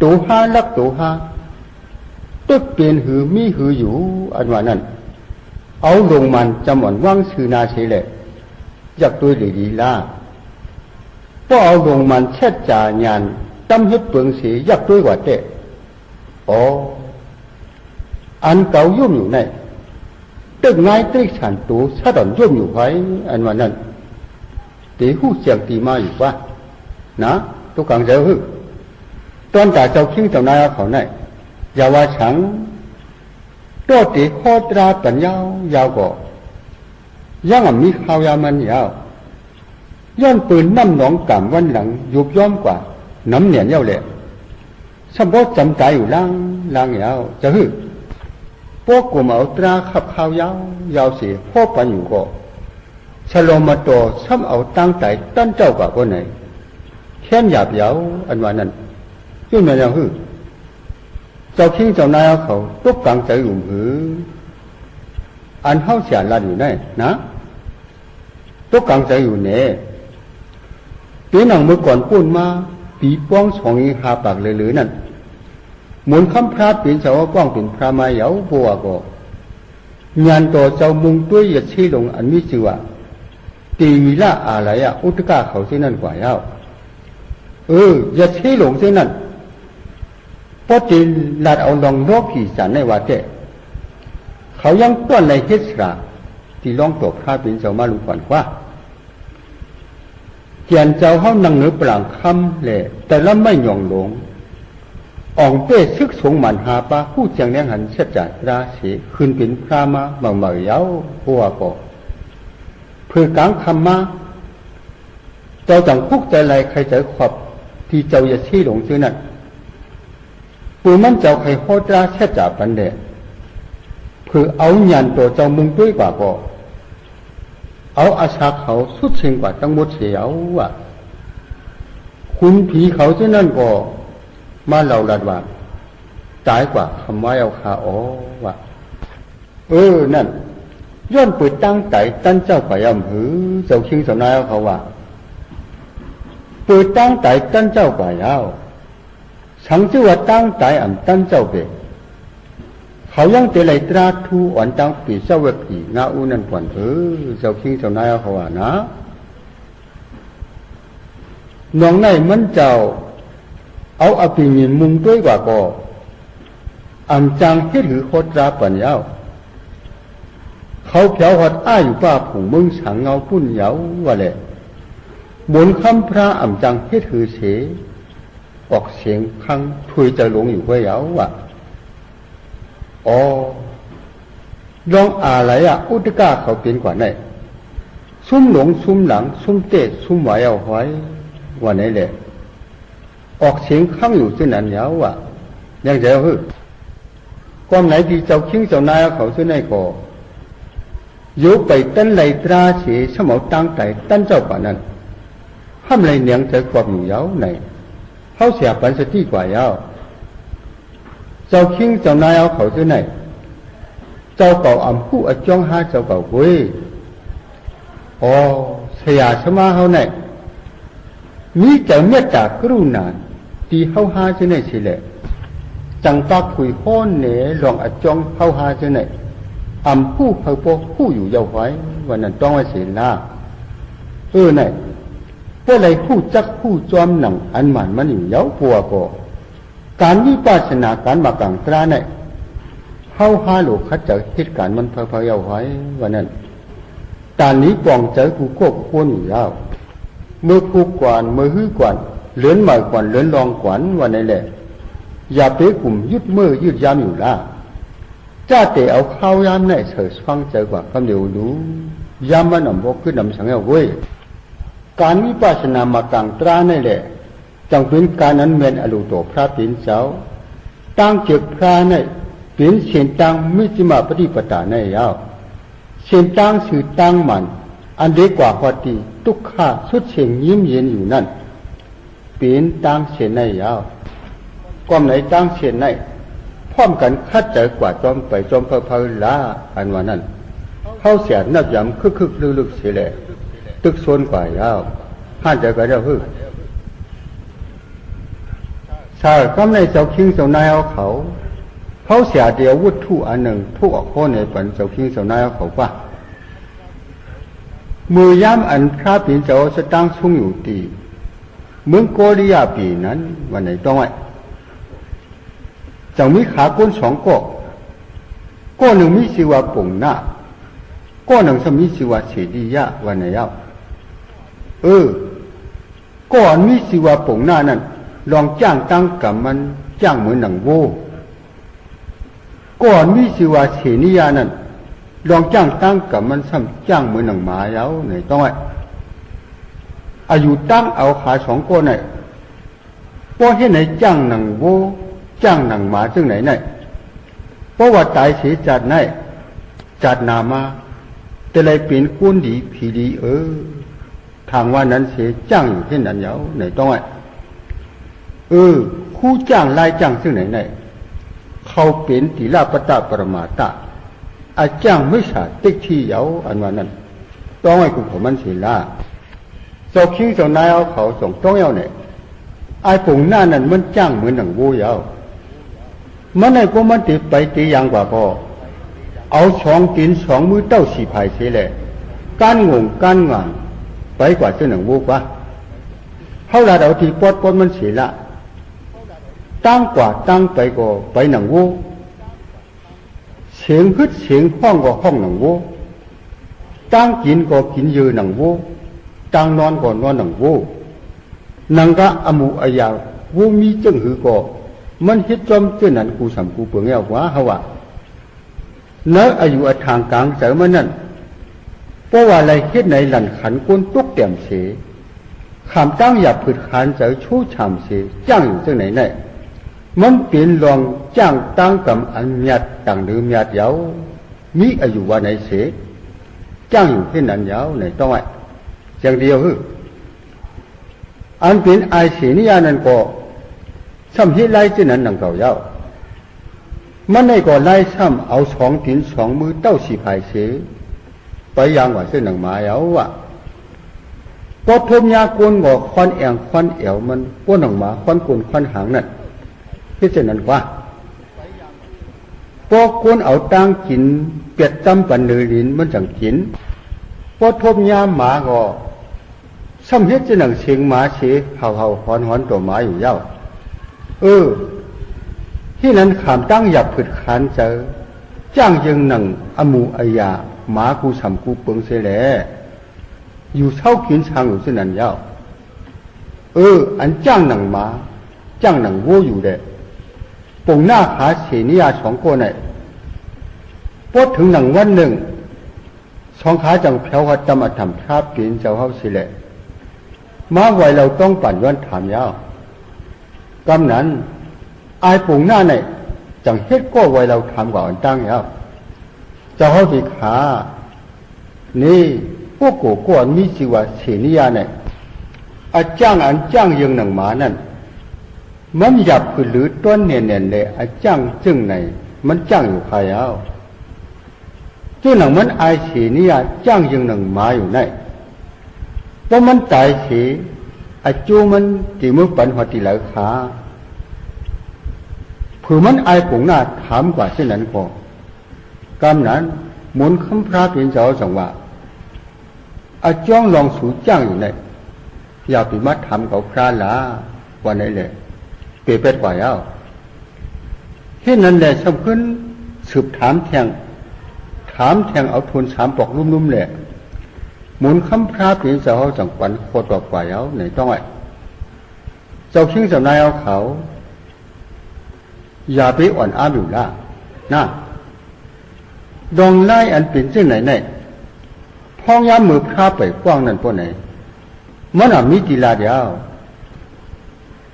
ตัวห้าลักตัวห้าตึกเปลี่ยนหือมีหืออยู่อันว่านั้นเอาลงมันจำอ่อนว่างชื่อนาเสียแหละอยากตัวดีล่ะพอเอาลงมันเช็ดจ่ายานตั้มเฮ็ดเปลืองเสียอยากตัวกว่าเตะอันเก่ายุ่มอยู่ในตึกง่ายตึกฉันตูสะดอนยุ่มอยู่ไว้อันว่านั้นตีหูเสียงตีมาอยู่ว่านะตัวกลางเจ้าตอนจ่าเจ้าคิงเจ้านายเขาในอย่าว่าฉังตัวตีโคตราปัญญายาวก็ยังมีข้าวยามันยาวย้อนปืนน้ำหนองกำวันหลังยุบย่อมกว่าน้ำเหนียนเย้าแหละสมบูรณ์จำใจอยู่ล่างยาวจะพวกกลุ่มเอาตราขับข้าวยาวเสียพ่อปันอยู่ก็ฉลองมาโตซ้ำเอาตั้งใจตั้นเจ้ากว่าคนไหนแค้นหยาบยาวอันว่านั้นยุ่งมันยังเจ้าคิงเจ้านายเขาตุกกลางใจหลุ่มอันเข้าเสียลาดอยู่ได้นะตุกกลางใจอยู่เนี่ยปีหนังเมื่อก่อนพูดมาปีป้องสองอีหาปากเลยหรือนั่นหมุนคำพระเป็นเจ้าป้องเป็นพระมาเหยาบัวก็งานต่อเจ้ามุงด้วยยัดชี้ลงอันมิจือว่าตีวิละอะไรอุตกาเขาเส้นนั่นกว่าเย้ายัดชี้ลงเส้นนั่นพอจีลาดเอาลองโรคผีสารในวัดเจ้เขายังต้อนในเฮสระที่ร้องตบพระเป็นเจ้ามาลุก่อนว่าเกียนเจ้าเขานั่งเหนือปรางคำแหละแต่ละไม่หย่องหลงอ่องเป้ซึกสงหมันหาปาผู้เจียงแนงหันเสจัดราศีขึ้นเป็นพระมาบางเมื่อเย้าหัวก็เพื่อกลางคำมาเจ้าจังคุกใจไรใครใจขอบที่เจ้าอย่าชี้หลงชื่อนั่นปูมันเจ้าใครโหดราเสจัดปันเดเพื่อเอาหยันตัวเจ้ามุงด้วยกว่าก็เอาอาชาเขาสุดเชิงกว่าทั้งหมดเสียวคุณผีเขาเช่นนั้นก็มาเล่าลัดว่าตายกว่าคำว่าเอาขาว่านั่นย้อนเปิดตั้งใจตั้นเจ้าไปอำหือเจ้าคิงเจ้านายเขาว่าเปิดตั้งใจตั้นเจ้าไปเอาสังชื่อว่าตั้งใจตั้นเจ้าเบเขายังเตลัยตราทูอ่อนจังปีเจ้าเวกีงาอุนันป่วนเจ้าคิงเจ้านายเขาว่านะน้องในมันเจ้าเอาอภิญินมุงด้วยกว่าก็จังเฮ็ดหือโคตราปัญญาเขาเผียวหอดอ้ายอยู่ป้าผงมึงสังเงาปุ้นเยาว่าแหละบนคำพระจังเฮ็ดหือเสออกเสียงครั้งถุยจะหลงอยู่ไว้เยาลองอะไรอุตกาเขาเป็นกว่าไหนซุ่มหลงซุ่มหลังซุ่มเตะซุ่มไหวเอาไว้ว่าไหนแหละออกเสียงข้างอยู่เช่นนั้นเยายังเจ้าความไหนที่เจ้าคิงเจ้านายเขาเช่นไหนก็ยุไปตั้นไหลตราเสียสมองตั้งใจตั้นเจ้าป่านั้นห้ามไหลเนียงใจความอยู่เยาไหนเขาเสียปันสติกว่าเยาเจ้าคิงเจ้านายเขาเช่นไหนเจ้าเก่าผู้จ้องหาเจ้าเก่าเว้ยเส ยาสมาเฮาไหนมีใจเมตตากรุณาที่เฮาหาจังไหนสิแหละจังปากคุยโอนเหนลองอจองเฮาหาจังไหนอำผู้เฮาพอผู้อยู่ยาวไว้วันนั้นต้องไว้เสียหน้าไหนพวกไรผู้จักผู้จอมหนังอันหมันมันอยู่ยาวปัวก็การวิปัสสนาการมากลางตราเนี่ยเฮาหาโลกขัดเจอเหตุการณ์มันเพอๆยาวไว้วันนั้นตอนนี้กองเจอกูโคกควรอยู่ยาวเมื่อกูกวนเมื่อฮื้อกวนเลื่อนใหม่กวนเลื่อนรองกวนวันนี้แหละอย่าไปกลุ่มยึดมือยึดยามอยู่ละจ้าแต่เอาข้าวยามเนี่ยเสือฟังเจอกว่าคำเดียวรู้ยามมันหนำบกขึ้นหนำสังเอาไว้การวิปัสสนามากลางตราเนี่ยแหละจังเป็นการนั้นเมียนอรุโตพระปิ่นเจ้าตั้งเจ็บพระเนี่ยเป็นเสียนตังมิจิมาปฏิปตาในยาวเสียนตังสื่อตังมันอันเด็กกว่าพอดีทุกข้าสุดเสียงยิ้มเย็นอยู่นั่นเป็นตังเสียนในยาวก้มไหนตังเสียนในพร้อมกันคัดใจกว่าจอมไปจอมเพอๆละอันว่านั้นเข้าเสียนับย้ำคึกๆลึกๆเสียแหละตึกโซนกว่ายาวห้านใจก็จะฮึชาก็ในเจ้าคิงเจ้านายเอาเขาเสียเดียววุฒิอันหนึ่งทุกออกข้อในปันเจ้าคิงเจ้านายเอาเขาว่ามือย่ำอันพระปิ่นเจ้าจะตั้งชุ่งอยู่ตีเมืองโกริยาปีนั้นวันไหนต้องไว้จังมีขาก้น2ก้อนหนึ่งมีชื่อว่าปุ่งหน้าก้อนหนึ่งสมีชื่อว่าเฉดียะวันไหนเอาก้อนมีชื่อว่าปุ่งหน้านั้นลองจ้างตั้งกับมันจ้างเหมือนหนังโวก้อนมีชื่อว่าเฉนิยานั้นลองจ้างตั้งกับมันซ้ำจ้างเหมือนหนังหมาเย้าไหนต้องไว้อายุตั้งเอาขา2ก้อนไหนพอเห็นไหนจ้างหนังโวจ้างหนังหมาซึ่งไหนไหนเพราะว่าตายเสียจัดไหนจัดนามาแต่ไรเป็นก้นดีผีดีทางว่านั้นเสียจ้างอยู่ที่นั้นเย้าไหนต้องไว้คู่จ้างลายจ้างซึ่งไหนไหนเขาเป็นติลาปตะปรมาตะอาจ้างไม่สาติ๊กที่เย้าอันว่านั้นต้องไว้คุณผมมันเสียละเจ้าคิงเจ้านายเอาเขาส่งต้องเย้าเนี่ยไอ้ปุ่งหน้านั้นมันจ้างเหมือนหนังโวเย้ามันไอ้ก็มันติดไปตีอย่างกว่าก็เอา2 ตีน 2 มือเต้าสีภายเสียแหละการงงการงานไปกว่าเจ้าหนังโวกว่าเขาละเอาที่ปอดมันเสียละตั้งกว่าตั้งไปก็ไปหนังโวเสียงฮึดเสียงห้องก็ห้องหนังโวตั้งกินก็กินเยอะหนังโวตั้งนอนก็นอนหนังโวนังก็อมูอายาวูมีจึงหือก็มันเฮ็ดจอมเจ้านั้นกูสำกูเปลืองเอาว่าเฮาว่าเนื้ออายุทางกลางเสมันนั่นเพราะว่าอะไรเฮ็ดในหลันขันก้นตุกเต็มเสขามตั้งอย่าผืดขานเสชู้ชามเสจ้างอยู่จังไหนไหนมันเป็นรองจ้างตั้งกับอันเมียดต่างหรือเมียดยาวมีอายุว่าไหนเสจ้างอยู่ที่นั้นยาวไหนต้องไว้อย่างเดียวอันเป็นไอเสียนิยานั้นก็ซ้ำที่ไล่ที่นั้นดังเก่ายาวมันในก็ไล่ซ้ำเอา2 ตีน 2 มือเต้าสีภายเสไปยังว่าเส้นหนังหมายเอาว่าพอทมยากวนก็ควันแองควันเอวมันป้วนหนังหมาควันกุนควันหางนั่นที่เช่นนั้นว่าพอกวนเอาตั้งกินเปียดจำปันเนื้อลิ้นมันจังกินพอทมยาหมาก็ซ้ำเฮ็ดจะหนังเสียงหมาเสียเห่าหอนตัวหมาอยู่เย้าที่นั้นขามตั้งหยับผืดขานเจอจ้างยังหนังอมูอายาหมากูสำกูเปิงเสียแหละอยู่เช่ากินช่างอยู่เส้นนั้นเย้าอันจ้างหนังหมาจ้างหนังโวอยู่เด้ปงหน้าขาเสียนิยา2 ก้อนไหนพอถึงหนังวันหนึ่ง2 ขาจังแผ่วหัดจำอัฐมพระปีนเจ้าเฮาสิแหละมาไว้เราต้องปั่นย้อนถามยาวกำนั้นไอ้ปุ่งหน้าเนี่ยจังเฮ็ดก็ไว้เราทำก่อนตั้งยาวเจ้าเฮาสิขานี่พวกโกโก้มีชื่อว่าเสนิยาเนี่ยอาจ้างอันจ้างยังหนังหมานั่นมันหยับคือหรือต้นเนียนเลยอาจ้างจึงไหนมันจ้างอยู่ภายเอาเจ้าหนังมันไอเสนิยาจ้างยังหนังหมาอยู่ไหน ว่ามันตายสิอาจูมันตีมือปันหัวตีเหลือขาผือมันไอผงหน้าถามกว่าเช่นนั้นก็กำนั้นหมุนคำพระเป็นเจ้าสังว่าอาจ้องลองสูจ้างอยู่ไหนอย่าไปมัดทำเขาพระละวันไหนเลยเปรตกว่าแล้วเช่นนั้นแหละสำคัญสืบถามแทงเอาทุนสามปอกลุ่มๆแหละหมุนคำพระเป็นเจ้าจังหวันโคตรกว่าแล้วไหนต้องไอ้เจ้าชิงสำนายเอาเขาอย่าไปอ่อนอ้าอยู่ละนะดองไล่อันเป็นเช่นไหนพ้องย้ำมือพระไปกว้างนั่นพวกไหนมันมีตีลาเดียว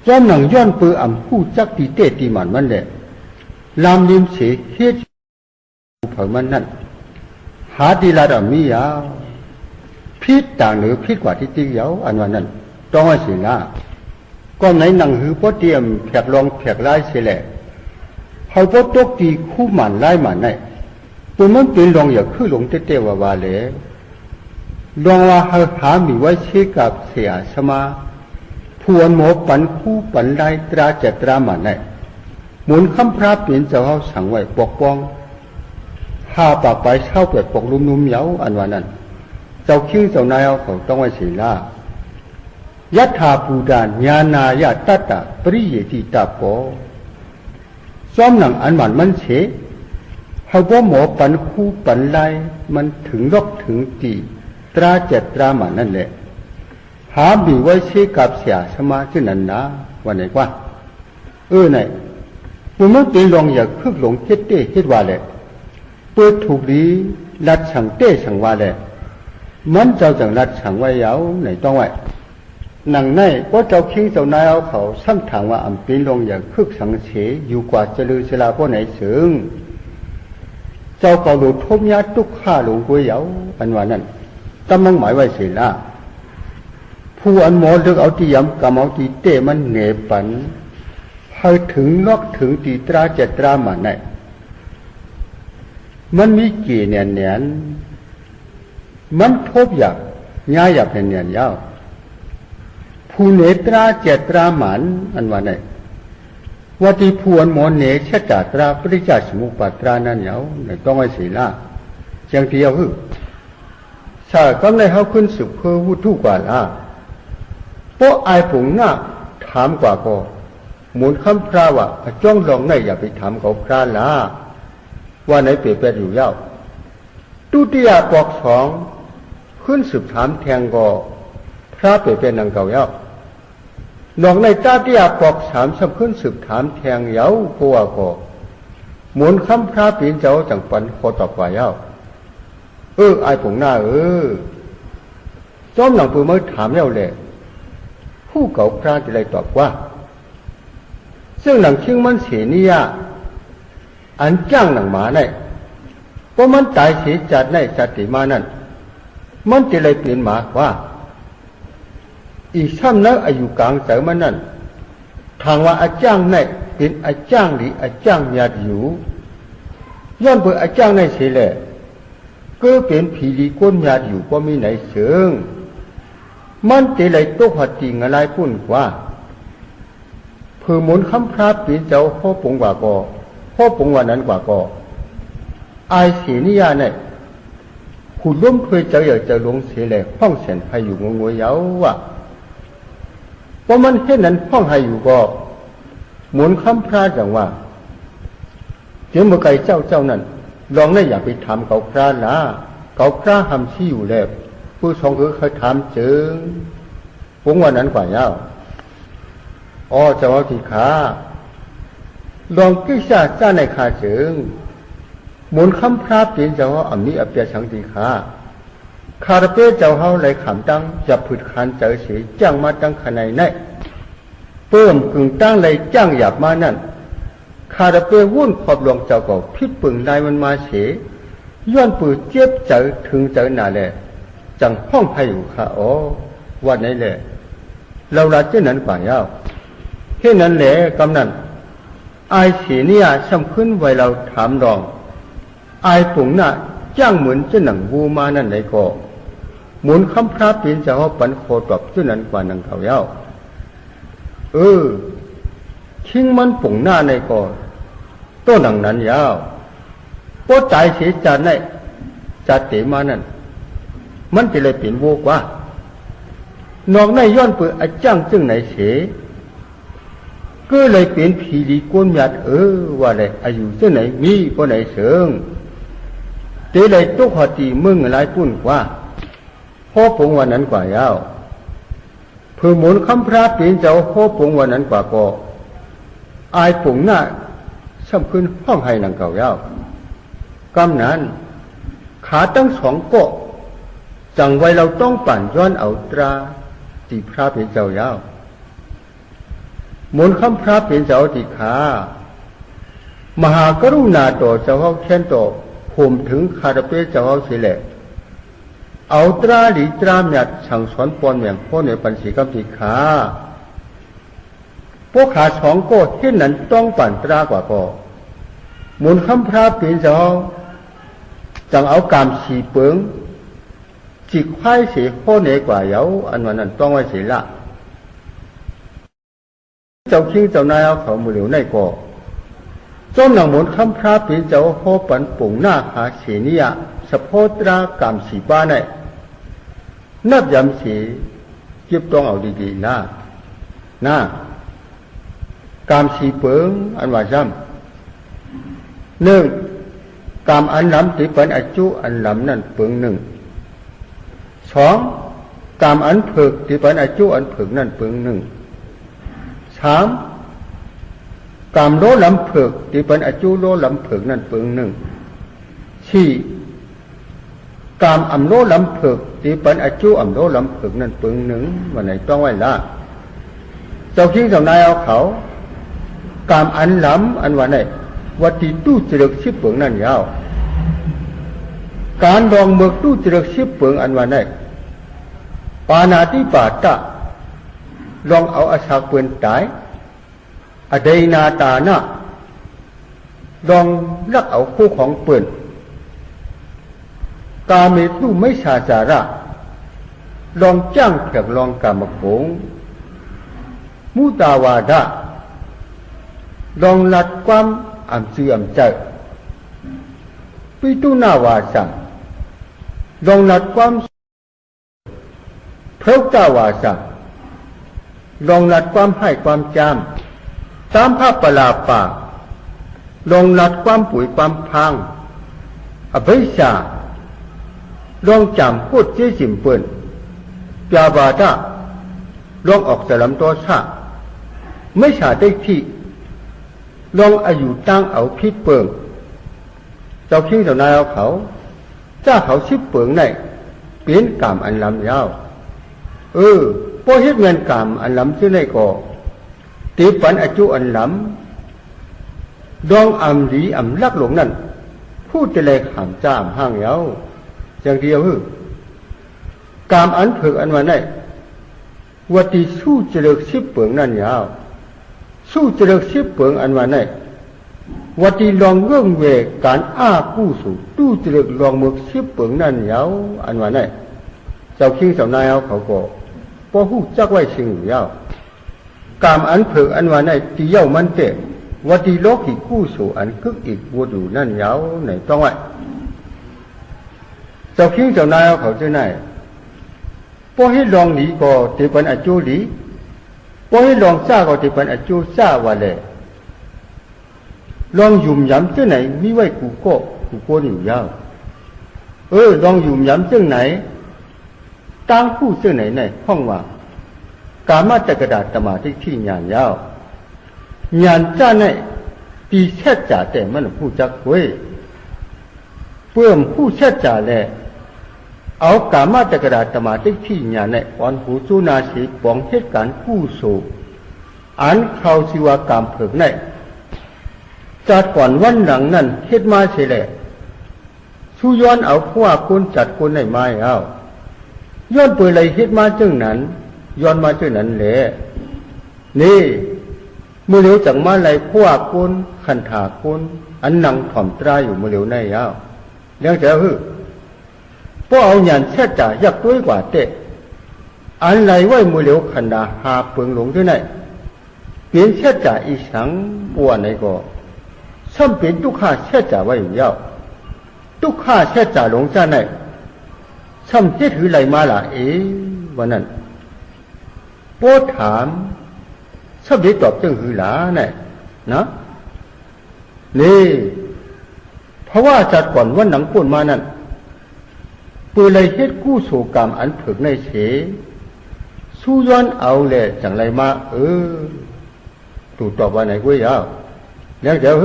จอมหนังย้อนปืออ่ำผู้จักตีเตตีหมันมันแหละลามลิมเสเฮ็ดเผามันนั่นหาตีลาดมียาวพิษต่างหรือพิษกว่าที่ตีเยาอันวันนั้นต้องให้สินะก็ไหนหนังหือพ่อเตรียมแผกลองแผกไล่เสียแหละเขาพ่อตกตีคู่หมันไล่หมันไหนตัวมันเป็นลองอย่าขึ้นลงเตะว่าเลยลองว่าหามีไว้เชื่อกับเสียสมาพวนหมอปันคู่ปันไล่ตราจัตราหมันไหนหมุนคำพระเปลี่ยนเจ้าเขาสั่งไว้ปกป้องหาปากไปเช่าเปิดปกลุ่มนุ่มเย้าอันวันนั้นเจ้าคิ้วเจ้านายเอาเขาต้องไว้ศีลายัตถาปูดานญาณายะตัตตะปริเยติตาโปซ้อมหนังอันหมันมันเฉเขาว่าหมอปันคู่ปันไล่มันถึงลบถึงตีตราเจ็ดตราหมันนั่นแหละหาบีไว้เชื่อกับเสียสมาชื่อนั้นนะวันไหนกว่าไหนผมไม่ตีลองอย่าคึกหลงเฮ็ดเต้เฮ็ดว่าแหละเปิดถูกดีรัดสั่งเต้สั่งว่าแหละมันเจ้าจังรัดสั่งไว้ยาวไหนต้องไว้หนังในว่าเจ้าคิงเจ้านายเอาเขาซ้ำถามว่าอันเป็นลองอย่าคึกสังเฉอยู่กว่าจะลือเสลาพวกไหนซึ่งเจ้าเขาหลุดทบยาตุกข้าหลงกุ้ยเยาอันว่านั้นตั้งมั่งหมายไว้เสียละผู้อันหมอเลือกเอาที่ย้ำกับเอาที่เต้มันเหนปันให้ถึงลอกถึงตีตราเจตราหมันไหนมันมีกี่เนียนมันทบอยากง่ายอยากเนียนยาวผู้เหนตราเจตราหมันอันว่าไหนว่าที่ผู้อันหมอเหนชะจาตราปริจาสมุปปาตรานั่นยาวในต้องไอ้ศีลาจังที่เอาหือถ้าก็ในเขาขึ้นสุขเพื่อวุฒิกว่าละเพราะไอ้ผงหน้าถามกว่าก็หมุนคำพระว่าจ้องลองในอย่าไปถามเขาพระละว่าไหนเปรียบเป็นอยู่เย้าตุติยปอกสองขึ้นสืบถามแทงก็พระเปรียบเป็นนางเก่าเย้าลองในตาติยปอกสามสำขึ้นสืบถามแทงเย้าก็ว่าก็หมุนคำพระปีนเจ้าจังปันโคตอบว่าเย้าไอ้ผงหน้าจอมหนังปืนมาถามแล้วแหละผู้เก่าพระจะเลยตอบว่าซึ่งหนังชิงมันเสียนี่ยอันจ้างหนังหมาเนี่ยเพราะมันตายเสียจัดในจัดติมานั่นมันจะเลยเปลี่ยนหมากว่าอีกซ้ำนักอายุกลางเสมันนั่นทางว่าอาจ้างในเป็นอาจ้างหรืออาจ้างญาติอยู่ย้อนเปิดอาจ้างในเสียแหละก็เป็นผีดีก้นญาติอยู่ก็มีไหนเสืองมันจะเลยตกหัดจริงอะไรพุ่นกว่าเพื่อหมุนคำพระปีนเจ้าพ่อปงกว่าก็พ่อปงวันนั้นกว่าก็ไอเสียนิยาเนี่ยขุดล้มเคยเจ้าอยากจะลงเสียแหลกห้องเสียนให้อยู่งงวยเย้าว่ะเพราะมันเช่นนั้นห้องให้อยู่ก็หมุนคำพระจังว่าเจ้าเมื่อไก่เจ้านั่นลองได้อยากไปถามเขาพระนะเขาพระทำชี้อยู่แล้วผู้สองคือเคยถามเจิงปงวันนั้นกว่าเย้าจะเอาที่ขาลองกิจจ้าในขาเจิงหมุนคำพระเปลี่ยนเจ้าอันนี้อเปียสังติขาคาราเป้เจ้าเฮาไหลขำตั้งจับผืดคันเจอเสียจ้างมาตั้งขนาดไหนเพิ่มกึ่งตั้งไหลจ้างหยาบมานั่นคาราเป้วุ่นขอบหลวงเจ้าก็พิษปึงนายมันมาเสียย้อนปืนเจ็บเจอถึงเจอหนาแหละจังห้องไผ่อยู่ค่ะวันไหนแหละเราละเจ้านั้นกว่าเย้าแค่นั้นแหละกำนันไอเสียเนี่ยซ้ำขึ้นไว้เราถามลองไอผงน่ะจ้างเหมือนเจ้าหนังบูมานั่นไหนก็ หมุนคำพระเปลี่ยนจะเอาปันโคตอบซึ่งนั้นกว่านังเขาเย้าคิงมันปุ่งหน้าในก่อนต้นหนังนั้นยาวโป้ใจเสียจานในจัดเตมานั่นมันจะเลยเปลี่ยนโวกว่านอกในย้อนเปิดอาจ้างจึงไหนเสียก็เลยเปลี่ยนผีดีก้นหยัดว่าเลยอายุซึ่งไหนมีก็ไหนเสิงเตเลยตุกหอตีมึงหลายปุ่นกว่าพ่อปงวันนั้นกว่ายาวเพื่อหมุนคำพระเปลี่ยนเจ้าพ่อปงวันนั้นกว่าก็อายปงหน้าซ้ำขึ้นห้องให้หนังเก่ายาวกำนั้นขาตั้งสองก็จังไว้เราต้องปั่นย้อนเอาตราตีพระเปลี่ยนเจ้ายาวหมุนคำพระเปลี่ยนเจ้าตีขามหากรุณาต่อเจ้าเขาแค้นต่อผมถึงคาราเปเจ้าเขาเสียแหละเอาตราหลีตรามหยัดสั่งสอนปอนแหม่งพ่อในปัญสีกับตีขาพวกขาสองก็เช่นนั้นต้องปั่นตรากว่าก็หมุนคำพระเปลี่ยนเจ้าจังเอากามสีเปิงจิกควายเสียพ่อในกว่าเย้าอันวันนั้นต้องไว้เสียละเจ้าคิงเจ้านายเอาเขามือเหลียวในก่อจอมหนังหมุนคำพระเปลี่ยนเจ้าพ่อปันปุ่งหน้าหาเสียนี่สะโพตรากามสีบ้านในนับยำสีเก็บต้องเอาดีๆนะกามสีเปิงอันว่าซ้ำหนึ่งกามอันล้ำที่เป็นอาจุอันล้ำนั่นเปิงหนึ่งสองกามอันเผือกที่เป็นอาจุอันเผือกนั่นเปิงหนึ่งสามกามโลล้ำเผือกที่เป็นอาจุโลล้ำเผือกนั่นเปิงหนึ่งสี่กามอ่ำโลล้ำเผือกที่เป็นอาจุอ่ำโลล้ำเผือกนั่นเปิงหนึ่งวันไหนต้องไว้ละเจ้าคิงเจ้านายเอาเขากามอันล้ำอันวันไหนวัดที่ตู้เจริญชิบเปิงนั่นยาวการรองเมือกตู้เจริญชิบเปิงอันวันไหนปานาติปาตะลองเอาอาสาเปินตายอเดนาตานะลองลักเอาคู่ของเปินกาเมตุไม่ชาจาระลองจ้างแขกลองกามโขงมุตาวาดะลองลัดความอ่ำเสื่อมใจปิตุนาวาสังลองลัดความเพราตาวาสังลองลัดความให้ความจำตามภาพปลาปาลองลัดความปุ๋ยความพังอภิชาลองจำพูดเจสิมเปิลปยาบาดะลองออกสลัมตัวชาไม่ชาได้ที่ลองอายุตั้งเอาพิษเปิงเจ้าคิงเจ้านายเอาเขาจ้าเขาชิบเปิงในเปลี่ยนกามอันล้ำยาวพอเฮ็ดเงินกามอันล้ำชื่อในก่อตีปันอาจุอันล้ำดองอ่ำดีอ่ำลักหลงนั่นพูดจะเลยขามจ้ามห้างยาวอย่างเดียวกามอันเผือกอันวันในวัดที่สู้เจริญชิบเปิงนั่นยาวสู้เจริญชิบเปิงอันวันในวัดที่ลองเงื่องเวการกู้สู่ตู้เจริญลองเมือกชิบเปิงนั่นยาวอันวันในเจ้าคิงเจ้านายเอาเขาก็พอหูจักไว้สิ่งอยู่ยาวกามอันเผือกอันวันในที่เย้ามันเตะวัดที่โลกีกู้สู่อันกึกอีกวัวดูนั่นยาวไหนต้องไว้เจ้าคิงเจ้านายเอาเขาจะไหนพอให้ลองหลีก็ตีปันอาจูหลีพอให้ลองซ่าก็ตีปันอาจูซ่าว่าเลยลองยุ่มย้ำเจ้าไหนมีไว้กูโก้อยู่ยาวลองยุ่มย้ำเจ้าไหนตั้งผู้เจ้าไหนในห้องว่ากามาตกระดาษตมาที่ญาณยาวญาณจ้าในตีแช่จ่าแต่มันผู้จักเว้ยเพื่อผู้แช่จ่าแลเอากามาตกระดาษตมาที่ญาณในวันหูจูนาสีปองเหตุการณ์กู้สู่อันเขาสิวากามเผิกในจัดก่อนวันหลังนั้นเฮ็ดมาเสียแหละสู้ย้อนเอาผู้ว่าคนจัดคนในไม้เอาย้อนเปิดเลยเฮ็ดมาจึงนั้นย้อนมาจึงนั้นแหละนี่มือเหลียวจังมาไหลผู้ว่าคนขันถาคนอันนังถ่อมตราอยู่มือเหลียวในเอาเรื่องจะป พวกเอาหยันเช็ดจ่ายักด้วยกว่าเตะอันไรไว้มือเหลียวขันดาหาเปิงหลงด้วยไหนเปลี่ยนเช็ดจ่าอีสังบัวไหนก็ซ้ำเปลี่ยนทุกข้าเช็ดจ่าไว้อยู่ยาวทุกข้าเช็ดจ่าหลงจ้าไหนซ้ำเช็ดถือไรมาล่ะวันนั้นโป้ถามซ้ำได้ตอบจังหือหลาเนี่ยนะนี่เพราะว่าจัดก่อนว่าหนังป่นมานั่นปืนเลยเฮ็ดกู้โศกรรมอันถึกในเฉสู้ย้อนเอาแหละจังไรมาถูกตอบว่าไหนกุ้ยยาวแล้วเดี๋ยว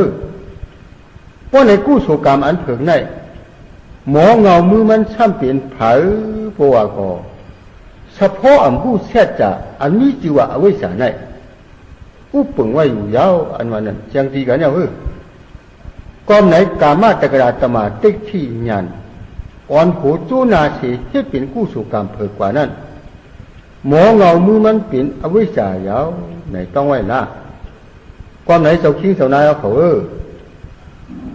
เพราะในกู้โศกรรมอันถึกในหมอเงามือมันช่ำเปลี่ยนเผาปัวก็เฉพาะอันผู้แท้จะอันนี้จิวะเอาไว้สาในผู้ปึงไว้อยู่ยาวอันวันนั้นจังทีกันเนี่ยก้อนไหนกามาตกราตมาติ๊กที่ญาณอ่อนโหจูนาสีที่เป็นกู้สู่กรรมเผิกกว่านั้นหมอเงามือมันเป็นอวิชชายาวไหนต้องไว้ละก้อนไหนเจ้าคิงเจ้านายเอาเขา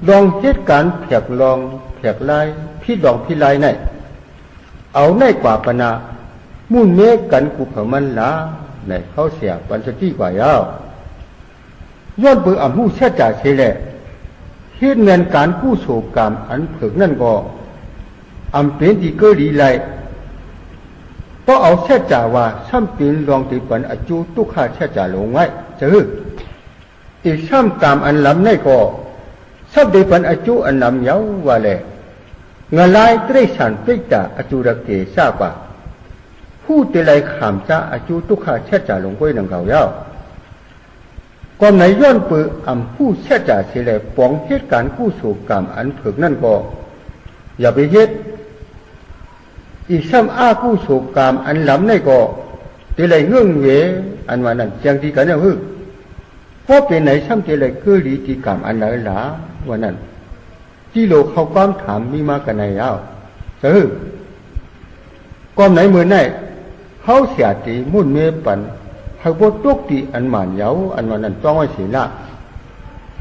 ลองเหตุการณ์แผกลองแผกลายพี่ลองพี่ลายไหนเอาในกว่าปนามุ่นเมฆกันกูเผามันละไหนเขาเสียปัญจที่กว่ายาวย้อนเบืออ่ำหูเชื่อจ่าเชลเหตุเงินการกู้โศกรรมอันเผิกนั่นก็อำเป็นที่เกิดดีไรเพราะเอาเชื่อจ่าว่าซ้ำเป็นรองติปันอจูตุกข้าเชื่อจ่าลงไว้อีกซ้ำกรรมอันล้ำในก็ซ้ำเดปันอจูอันล้ำเย้าว่าแหละเงาลายเตรสันเปกจ่าอจูระเกซาปะผู้เตลัยขามจ่าอจูตุกข้าเชื่อจ่าลงไว้นังเก่าเย้าก่อนไหนย้อนปืออำผู้เชื่อจ่าเสียแหละปองเหตุการณ์กู้โศกรรมอันเผิกนั่นก็อย่าไปเฮ็ดอีซ้ำอ้ากู้โศกรรมอันล้ำในก็เตลัยเงื่องเวอันว่านั้นจังที่กันเนี่ยเพราะเป็นไหนซ้ำเตลัยเกิดดีที่กรรมอันไหนหลาวันนั้นที่โลกเขาความถามมีมากันไหนเอาก่อนไหนเมื่อไหนเขาเสียตีมุ่นเมปันเขาบดตกตีอันหมานเย้าอันวันนั้นต้องไว้เสียละ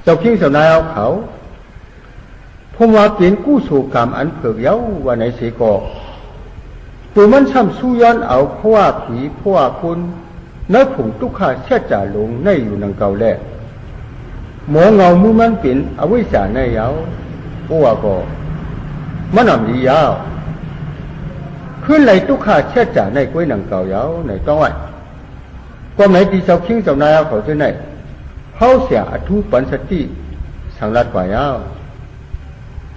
เจ้าคิงเจ้านายเอาเขาผมว่าเปลี่ยนกู้โศกรรมอันเผิกเย้าวันไหนเสียก็ตัวมันซ้ำสู้ย้อนเอาเพราะว่าผีเพราะว่าคนนักผงตุกข้าเชื่อจ่าลงในอยู่นังเก่าแหละหมอเงามือมันเป็นเอาไว้จ่าในเย้าเพราะว่าก็มันอ่ำดียาวขึ้นไหลตุกข้าเชื่อจ่าในกล้วยนังเก่าเย้าไหนต้องไว้ก็ไหนที่เจ้าคิงเจ้านายเอาเขาจะไหนเขาเสียอธุปันสติสังรัดกว่ายาว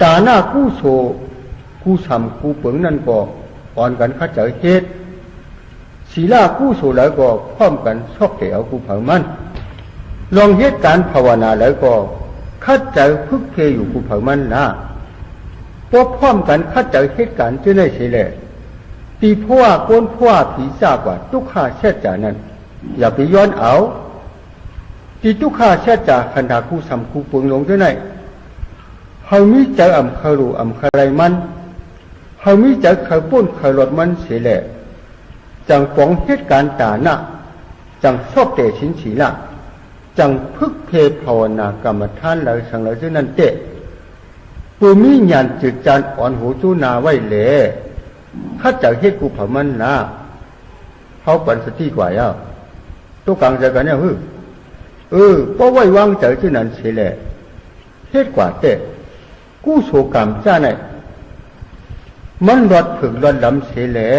ตาหน้ากู้โศกู้ทำกู้เปิงนั่นก็อ่อนกันข้าเจอเหตุศีลากู้โศแล้วก็พร้อมกันชอกเตะเอากู้เผามันลองเหตุการภาวนาแล้วก็ข้าเจอพึกเพยอยู่กู้เผามันนะพวกพร้อมกันข้าเจอเหตุการณ์จะได้เสียแหละตีพ่อก้นพ่อผีซากว่าตุกข้าเชื่อจ่านั้นอย่าไปย้อนเอาที่ทุกข้าเชื่อจ่าขันดาคู่สำคู่ปึงลงด้วยไหนเฮามีใจอ่ำคารูอ่ำคาไรมันเฮามีใจคาป้นคารถมันเสียแหละจังปองเหตุการณ์ตาหน้าจังชอบเตะชินฉีละจังพึกเพภาวนากรรมฐานเลยสังเลยด้วยนั่นเตะปูมีญาณจิตจานอ่อนหูจูนาไว้แหละข้าจะเหตุกูเผามันนะเขาปันสติกว่าย่าตัวกลางใจกันเนี่ยเพราะไว้วางใจที่นั่นเสียแหละเหตุกว่าเตะกู้โศกรรมจ้าไหนมันรอดผึ่งรอดลำเสียแหละ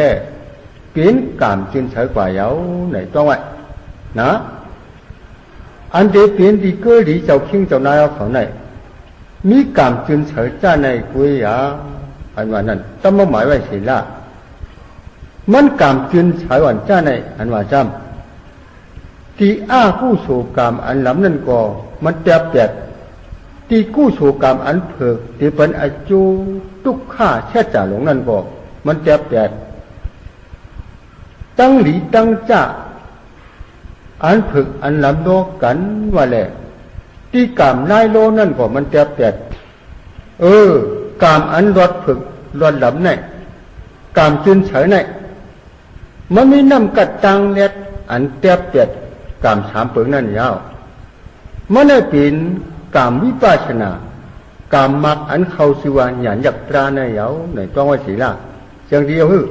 เปลี่ยนกรรมจึงใช้กว่าเย้าไหนต้องไว้นะอันเดียเปลี่ยนดีเกอดีเจ้าคิงเจ้านายเอาเขาไหนมีกรรมจึงใช้จ้าในกุยยาอันว่านั้นต้องมาหมายไว้เสียละมันกรรมจึงใช้วันจ้าในอันว่าจำที่อ้ากู้โศกรรมอันล้ำนั่นก็มันแตบแตกที่กู้โศกรรมอันเผิกที่เป็นอจูตุกข้าเชื่อจ่าหลงนั่นก็มันแตบแตกตั้งหลีตั้งจ้าอันเผิกอันล้ำโลกันว่าแหละที่กรรมไล่โลนั่นก็มันแตบแตกกรรมอันรอดเผิกรอดล้ำไหนกรรมจึงเฉยไหนมันมีน้ำกัดตังเล็ดอันแตบแตกกรรมสามเปิงนั่นยาวมันได้เป็นกรรมวิปัสสนากรรมมักอันเข้าสิวาหยานยักตราในเยาในต้องไว้สีละ อย่างเดียวคือ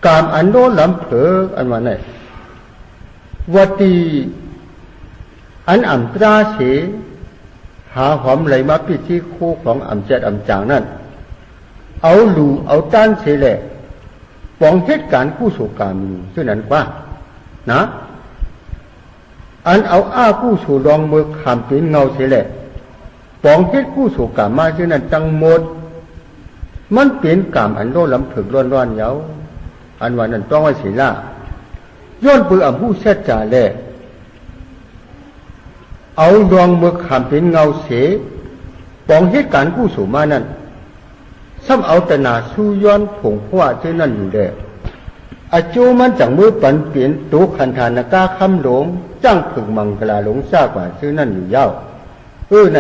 กามอันโน้นลำเผออันว่าไหนวัตีอันอ่ำตราเสหาหอมไหลมาปิดที่คู่ของอ่ำเจ็ดอ่ำจางนั่นเอาหลูเอาต้านเสแหละปองเหตุการณ์กู้โศกามอยู่ซึ่งนั้นกว่านะอันเอาอ้ากู้โศรองมือขามเป็นเงาเสแหละปองเหตุกู้โศกามมาซึ่งนั้นจังหมดมันเป็นกามอันโน้นลำเผอร้อนๆเยาอันว่านั้นต้องไว้เสียละย้อนเปื่อผู้เสดจ่าแลเอาดวงมือขามเป็นเงาเสปองเหตุการณ์กู้โศมานั้นซ้ำเอาแต่นาสู้ย้อนผงขว่าเช่นนั้นอยู่แลอาจูมันจังมือปันเปลี่ยนตุขันธานากาคำหลงจ้างผึ่งมังกลาหลงซากว่าเช่นนั้นอยู่ยาวใน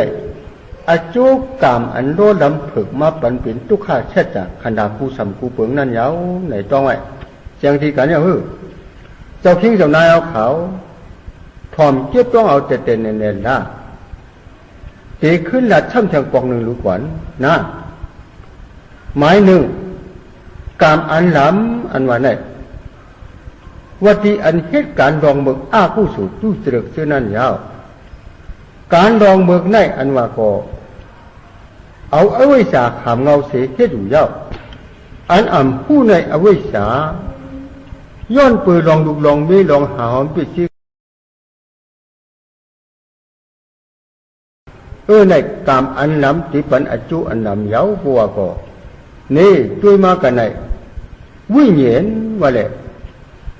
อาจูกามอันโลลำผึกมาปันเปลี่ยนตุขาเช่จากขันดากูสัมกูเปิงนั่นยาวไหนต้องไว้เสียงที่กันเนี่ยเจ้าคิงเจ้านายเอาเขาถอมเก็บต้องเอาแต่เน่นๆนะเตะขึ้นหลัดช่ำแทงปองหนึ่งลูกหวันนะหมายหนึ่งกามอันหลำอันว่าไหนวัติอันเหตุการรองเบิกอ้าผู้สูตู้เสด็จเชื่อนั่นยาวการรองเบิกในอันว่าก็เอาอวิชชาขามเงาเสียเหตุอยู่ยาวอันอ่ำผู้ในอวิชชาย้อนปืนลองดุลองไม่ลองหาหอมปิดชีในกามอันหลำที่ปันอจุอันหลำยาวบัวก็นี่ด้วยมากันในวิญญาณว่าแหละ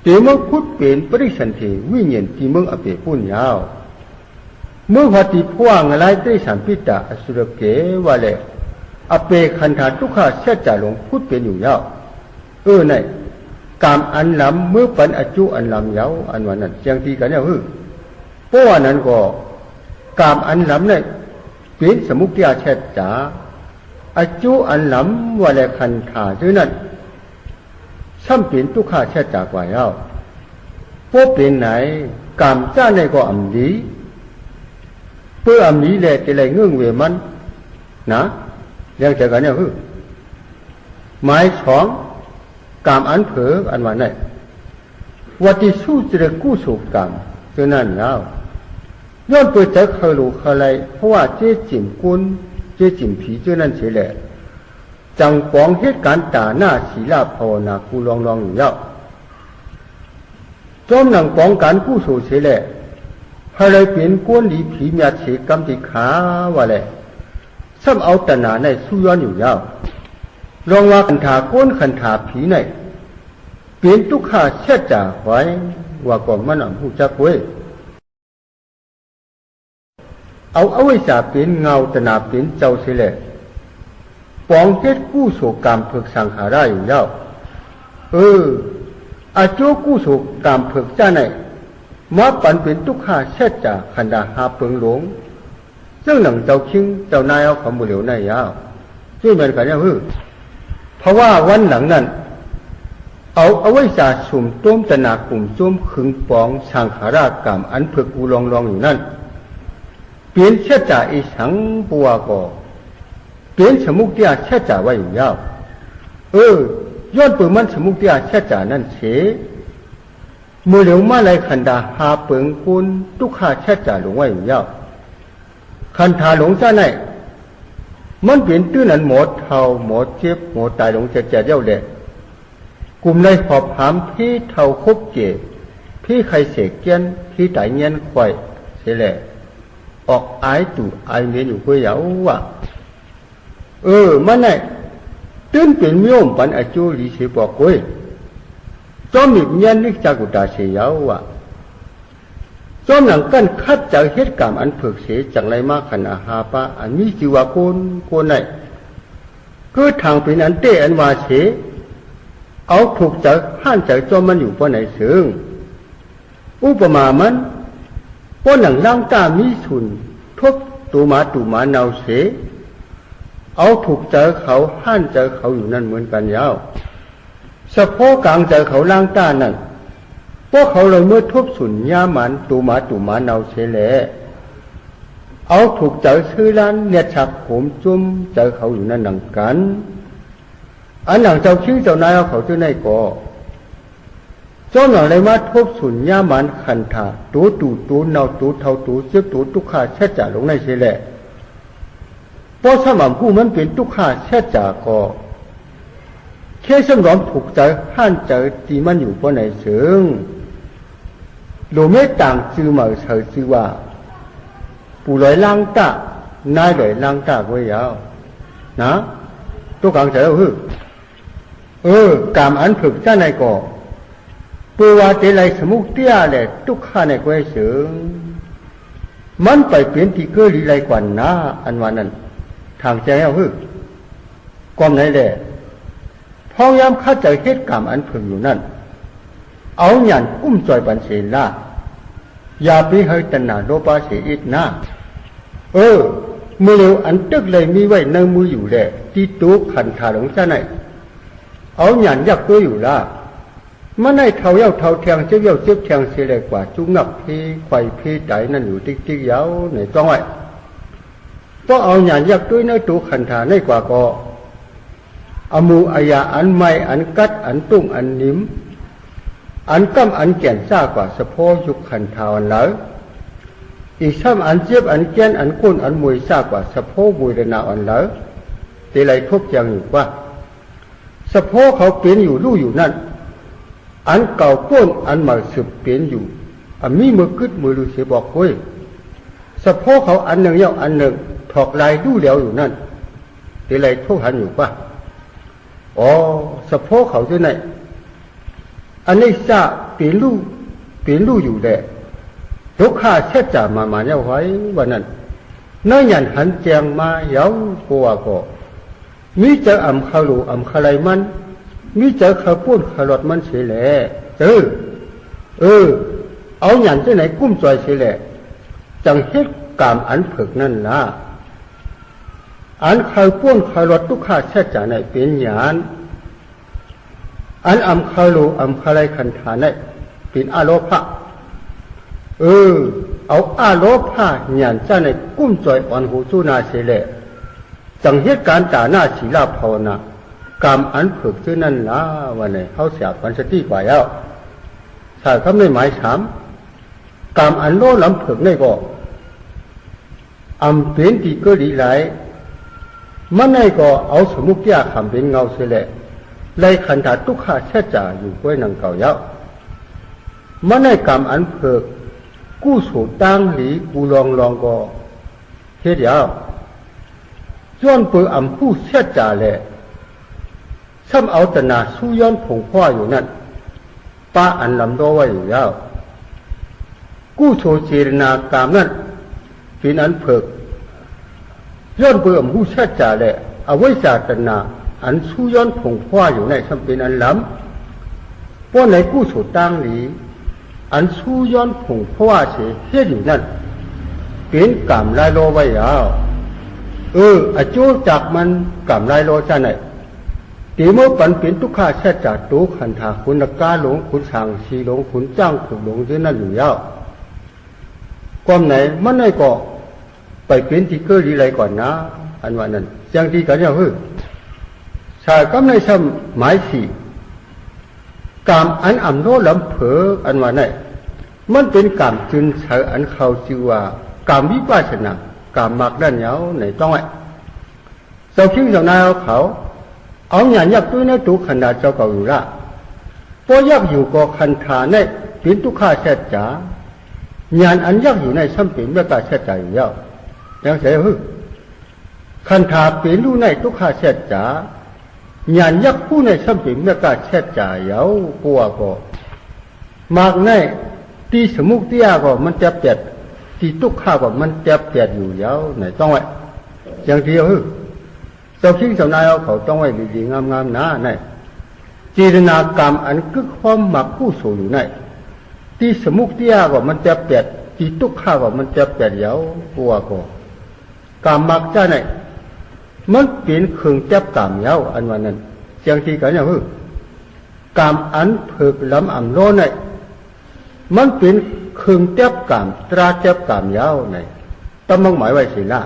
ที่มึงพูดเป็นปริสันติวิญญาณที่มึงอภิปุ่นยาวเมื่อวัติพวงอะไรได้สัมพิตาอสุรเกว่าแหละอภิคันธาทุกข้าเสียจ่าหลงพูดเป็นอยู่ยาวในกามอันหลำเมื่อปันอจุอันหลำยาวอันว่านั้นอย่างที่กันเนี่ยเพราะว่านั้นก็กามอันหลำเนี่ยเป็นสมุติอาเชษจ่าอาจุอันหลำว่าแหละคันธาด้วยนั้นซ้ำเป็นทุกข้าเช่นจากว่าเย้าพวกเป็นไหนกามจ้าในก็อ่ำดีเพื่ออ่ำนี้แหละจะเลยเงื่อนเวมันนะเรียกจากกันเนี่ยหมายสองกามอันเผออันว่าไหนวัติสู้จะได้กู้สุกามเจ้านั่นเย้าย้อนเปิดใจเคยรู้เคยไรเพราะว่าเจ๊จิ๋มกุนเจ๊จิ๋มผีเจ้านั่นเสียแหละจังปองเหตุการณ์ตาหน้าศีลาภาวนากูลองอยู่ยาวจอมหนังปองการกู้โสเสแหละให้เลยเปลี่ยนก้นดีผีมีเสกรรมติขาว่าแหละซ้ำเอาตนาในสู้ย้อนอยู่ยาวลองว่าขันธาก้นขันธาผีในเปลี่ยนทุกข้าเชื่อจ่าไว้ว่าก่อนมันอ่ำผู้จักเว้ยเอาอวิชชาเป็นเงาตนาเป็นเจ้าเสแหละปองเหตุกู้โศกกรรมเพิกสังหาได้อยู่ยาวอาโจกู้โศกกรรมเพิกจ้าไหนมาปันเป็นทุกข้าเช็ดจ่าขันดาหาเปิงหลงซึ่งหนังเจ้าคิงเจ้านายเอาคำบุเหลียวในยาวช่วยเหมือนกันเนี่ยเพราะว่าวันหลังนั้นเอาอวิชชาสุ่มต้มตนากลุ่มจุ่มขึงปองสังขารากรรมอันเพิกกูลองอยู่นั่นเปลี่ยนเช็ดจ่าอีสังปัวก็เปลี่ยนสมุกเตียเช่จ่าไว้อยู่ยาวย้อนเปิดมันสมุกเตียเช่จ่านั่นเสมือเหลียวมาเลยขันดาหาเปิงกุนทุกข้าเช่จ่าหลงไว้อยู่ยาวขันธาหลงจ้าไหนมันเปลี่ยนตื้นนั้นหมดเท่าหมดเจ็บหมดตายหลงเจ็บเย้าแดดกลุ่มในขอบหามพี่เท่าคบเจ็บพี่ใครเสกเกี้ยนพี่ไตเงี้ยนควายเสแหละออกไอตู่ไอเมียอยู่เพื่อเยาว่ะมันไหนตื่นเป็นมิโยมปันอาจูลีเสบอกเว้ยจอมมีเงี้ยนิจากุตาเสียาวว่ะจอมหนังกันคัดจากเหตุการณ์อันเผือกเสียจากไรมาขันอาหาปะอันมีจิวาโคนไหนก็ทางเป็นอันเตอันวาเสเอาถูกจากห้านจากจอมมันอยู่ปะไหนเสืองอุปมามันปะหนังล่างตามีสุนทบตูหมาเนาเสเอาถูกเจอเขาห้านเจอเขาอยู่นั่นเหมือนกันยาวเฉพาะกลางเจอเขาล่างต้านั่นพวกเขาเลยเมื่อทุบสุนย่ามันตูหมาเนาเสแหละเอาถูกเจอซื้อร้านเนี่ยฉักผมจุ้มเจอเขาอยู่นั่นหนังกัน อันหนังเจ้าคิ้วเจ้านายเขาจะไหนก่อเจ้าหน่อยเลยมาทบสุญญามันขันธาตัวตูตัวเนาตัวเท่าตัวเจ็บตัวทุกขาเช็ดจ่าลงในเสียแหละเพราะสมองผู้มันเป็นทุกขาเช็ดจ่าก็แค่สมองผูกใจห้านใจที่มันอยู่บนไหนเชิงโดยไม่ต่างจือเหมือเฉยจือว่าปู่ลอยล่างตานายลอยล่างตาไว้ยาวนะตัวกลางใจเอากามอันฝึกจ้าในก่อปูว่าเจริญสมุกเตี้ยแหละทุกข้าในก้อยเสืองมันไปเปลี่ยนที่เกิดลีไรกว่านะอันวันนั้นทางใจเอาก้มไหนแหละพอยามข้าใจเหตุกรรมอันฝึกอยู่นั่นเอาหยันอุ้มจอยบันเสล่าอย่าไปให้ตัณหาโลภะเสียอีกนะมือเร็วอันตึกเลยมีไว้ในมืออยู่แหละที่ตัวขันธาหลงจ้าไหนเอาหยันยักตัวอยู่ละมันให้เท่าเย้าเท่าแทงเจ้าเย้าเจ็บแทงเสียเลยกว่าจุงับพีไข่พีไดนั่นอยู่ติ๊กติ๊กยาวในต้องไว้ต้องเอาหยันยักตัวในตัวขันธาในกว่าก็อมูอายาอันไม่อันกัดอันตุ้งอันนิ่มอันกั้มอันแก่นซ่ากว่าสะโพยุคขันธาอันเลยอีกซ้ำอันเจ็บอันแก่นอันก้นอันมวยซ่ากว่าสะโพมวยระนาอันเลยแต่ไรทบยังอยู่ว่าสะโพเขาเปลี่ยนอยู่ลู่อยู่นั่นอันเก่าก้นอันใหม่สืบเปลี่ยนอยู่อันมีมือกึดมือดูเสียบอกเว้ยสะโพเขาอันหนึ่งเย้าอันหนึ่งถอกลายดูแล้วอยู่นั่นแต่ไรทบหันอยู่ว่าสะโพเขาที่ไหนอันนี้ซาเปลี่ยนลู่อยู่แหละทุกข้าเช็ดจ่ามาเนี่ยไว้วันนั้นน้อยหยันหันแจงมาเย้ากัวก็มีเจออ่ำขาลูอ่ำขาไรมันมีเจอขาปุ้นขาหลอดมันเสียแหละเอาหยันที่ไหนกุ้มจอยเสียแหละจังเฮ็ดกามอันฝึกนั่นล่ะอันขาปุ้นขาหลอดทุกข้าเช็ดจ่าในเป็นหยานอันอ่ำขาลูอ่ำขาไรขันธาในเป็นอโลภะเอาอาโลภะหยันจ้าในกุ้มจอยอ่อนหูจูนาเสียแหละจังเหตุการณ์ตาหน้าศีลาภาวนากรรมอันฝึกชื่อนั่นล่ะวันนี้เขาเสียปัญชติกว่าแล้วถ้าเขาไม่หมายถามกรรมอันโลล้ำฝึกนี่ก็อำเป็นที่ก็ดีหลายมันนี่ก็เอาสมุกยาคำเป็นเงาเสียแหละไล่ขันธาทุกข้าเช็ดจ่าอยู่ก้วยนังเก่าแล้วมันนี่กรรมอันฝึกกู้สู่ตั้งหลีกูลองก็เฮ็ดยาวย้อนเปื่ออำผู้เสียจ่าแหละซ้ำเอาตนาสู้ย้อนผงพ่ออยู่นั่นป้าอันลำโดไว้อยู่แล้วกู้โชเจรนากามนั่นเป็นอันเพิกย้อนเปื่ออำผู้เสียจ่าแหละเอาไว้จาตนาอันสู้ย้อนผงพ่ออยู่ในซ้ำเป็นอันล้ำเพราะในกู้โชตั้งหลีอันสู้ย้อนผงพ่อเสียเฮ็ดอยู่นั่นเป็นกามลายโลไว้แล้วอโจจากมันกำไรโลจ้าไหนตีเมื่อปันเป็นทุกข้าแช่จากตัวขันธาคุณกาหลงคุณสั่งสีหลงคุณจ้างฝึกหลงที่นั่นอยู่แล้วความไหนมันไหนก็ไปเป็นที่เกิดดีไรก่อนนะอันว่านั้นอย่างที่กันเนี่ยชายก็ในซ้ำหมายสี่กามอันอ่ำโนลำเผออันว่าไหนมันเป็นกามจึนเฉยอันเขาชื่อว่ากามวิปัสสนากามมากด้านเหนียวในต้องไอ้เจ้าคิ้งเจ้านายเขาเอาหยายักตัวในตัวขันธาเจ้าเก่าอยู่ละพอยักอยู่ก็ขันธาในเป็นทุกข้าเช็ดจ๋าหยานอันยักอยู่ในซ้ำเป็นเมื่อกาเช็ดจ๋าอยู่แล้วยังเสียขันธาเป็นรู้ในทุกข้าเช็ดจ๋าหยานยักผู้ในซ้ำเป็นเมื่อกาเช็ดจ๋าเย้ากลัวก็มากในตีสมุกเตี้ยก็มันจะเปียดที่ทุกข้าก็มันจะเปียดอยู่เย้าไหนต้องไว้อย่างเดียวเจ้าคิ้งเจ้านายเขาต้องไว้ดีๆงามๆนะในจีรณากรรมอันกึกความหมักผู้สูอยู่ในที่สมุกเตี้ยก็มันจะเปียดที่ทุกข้าก็มันจะเปียดเย้ากลัวก็กรรมมักจ้าในมันเป็นเครื่องจับกรรมเย้าอันวันนั้นอย่างที่กันเนี่ยกรรมอันเพิกล้ำอ่ำโลในมันเป็นเครื่องจับกรรมตราจับกรรมเย้าในต้องมั่งหมายไว้สิละ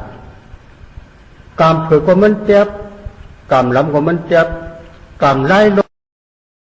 กามเผือกก็มันเจ็บกามล้ำก็มันเจ็บ กรรมไล่ล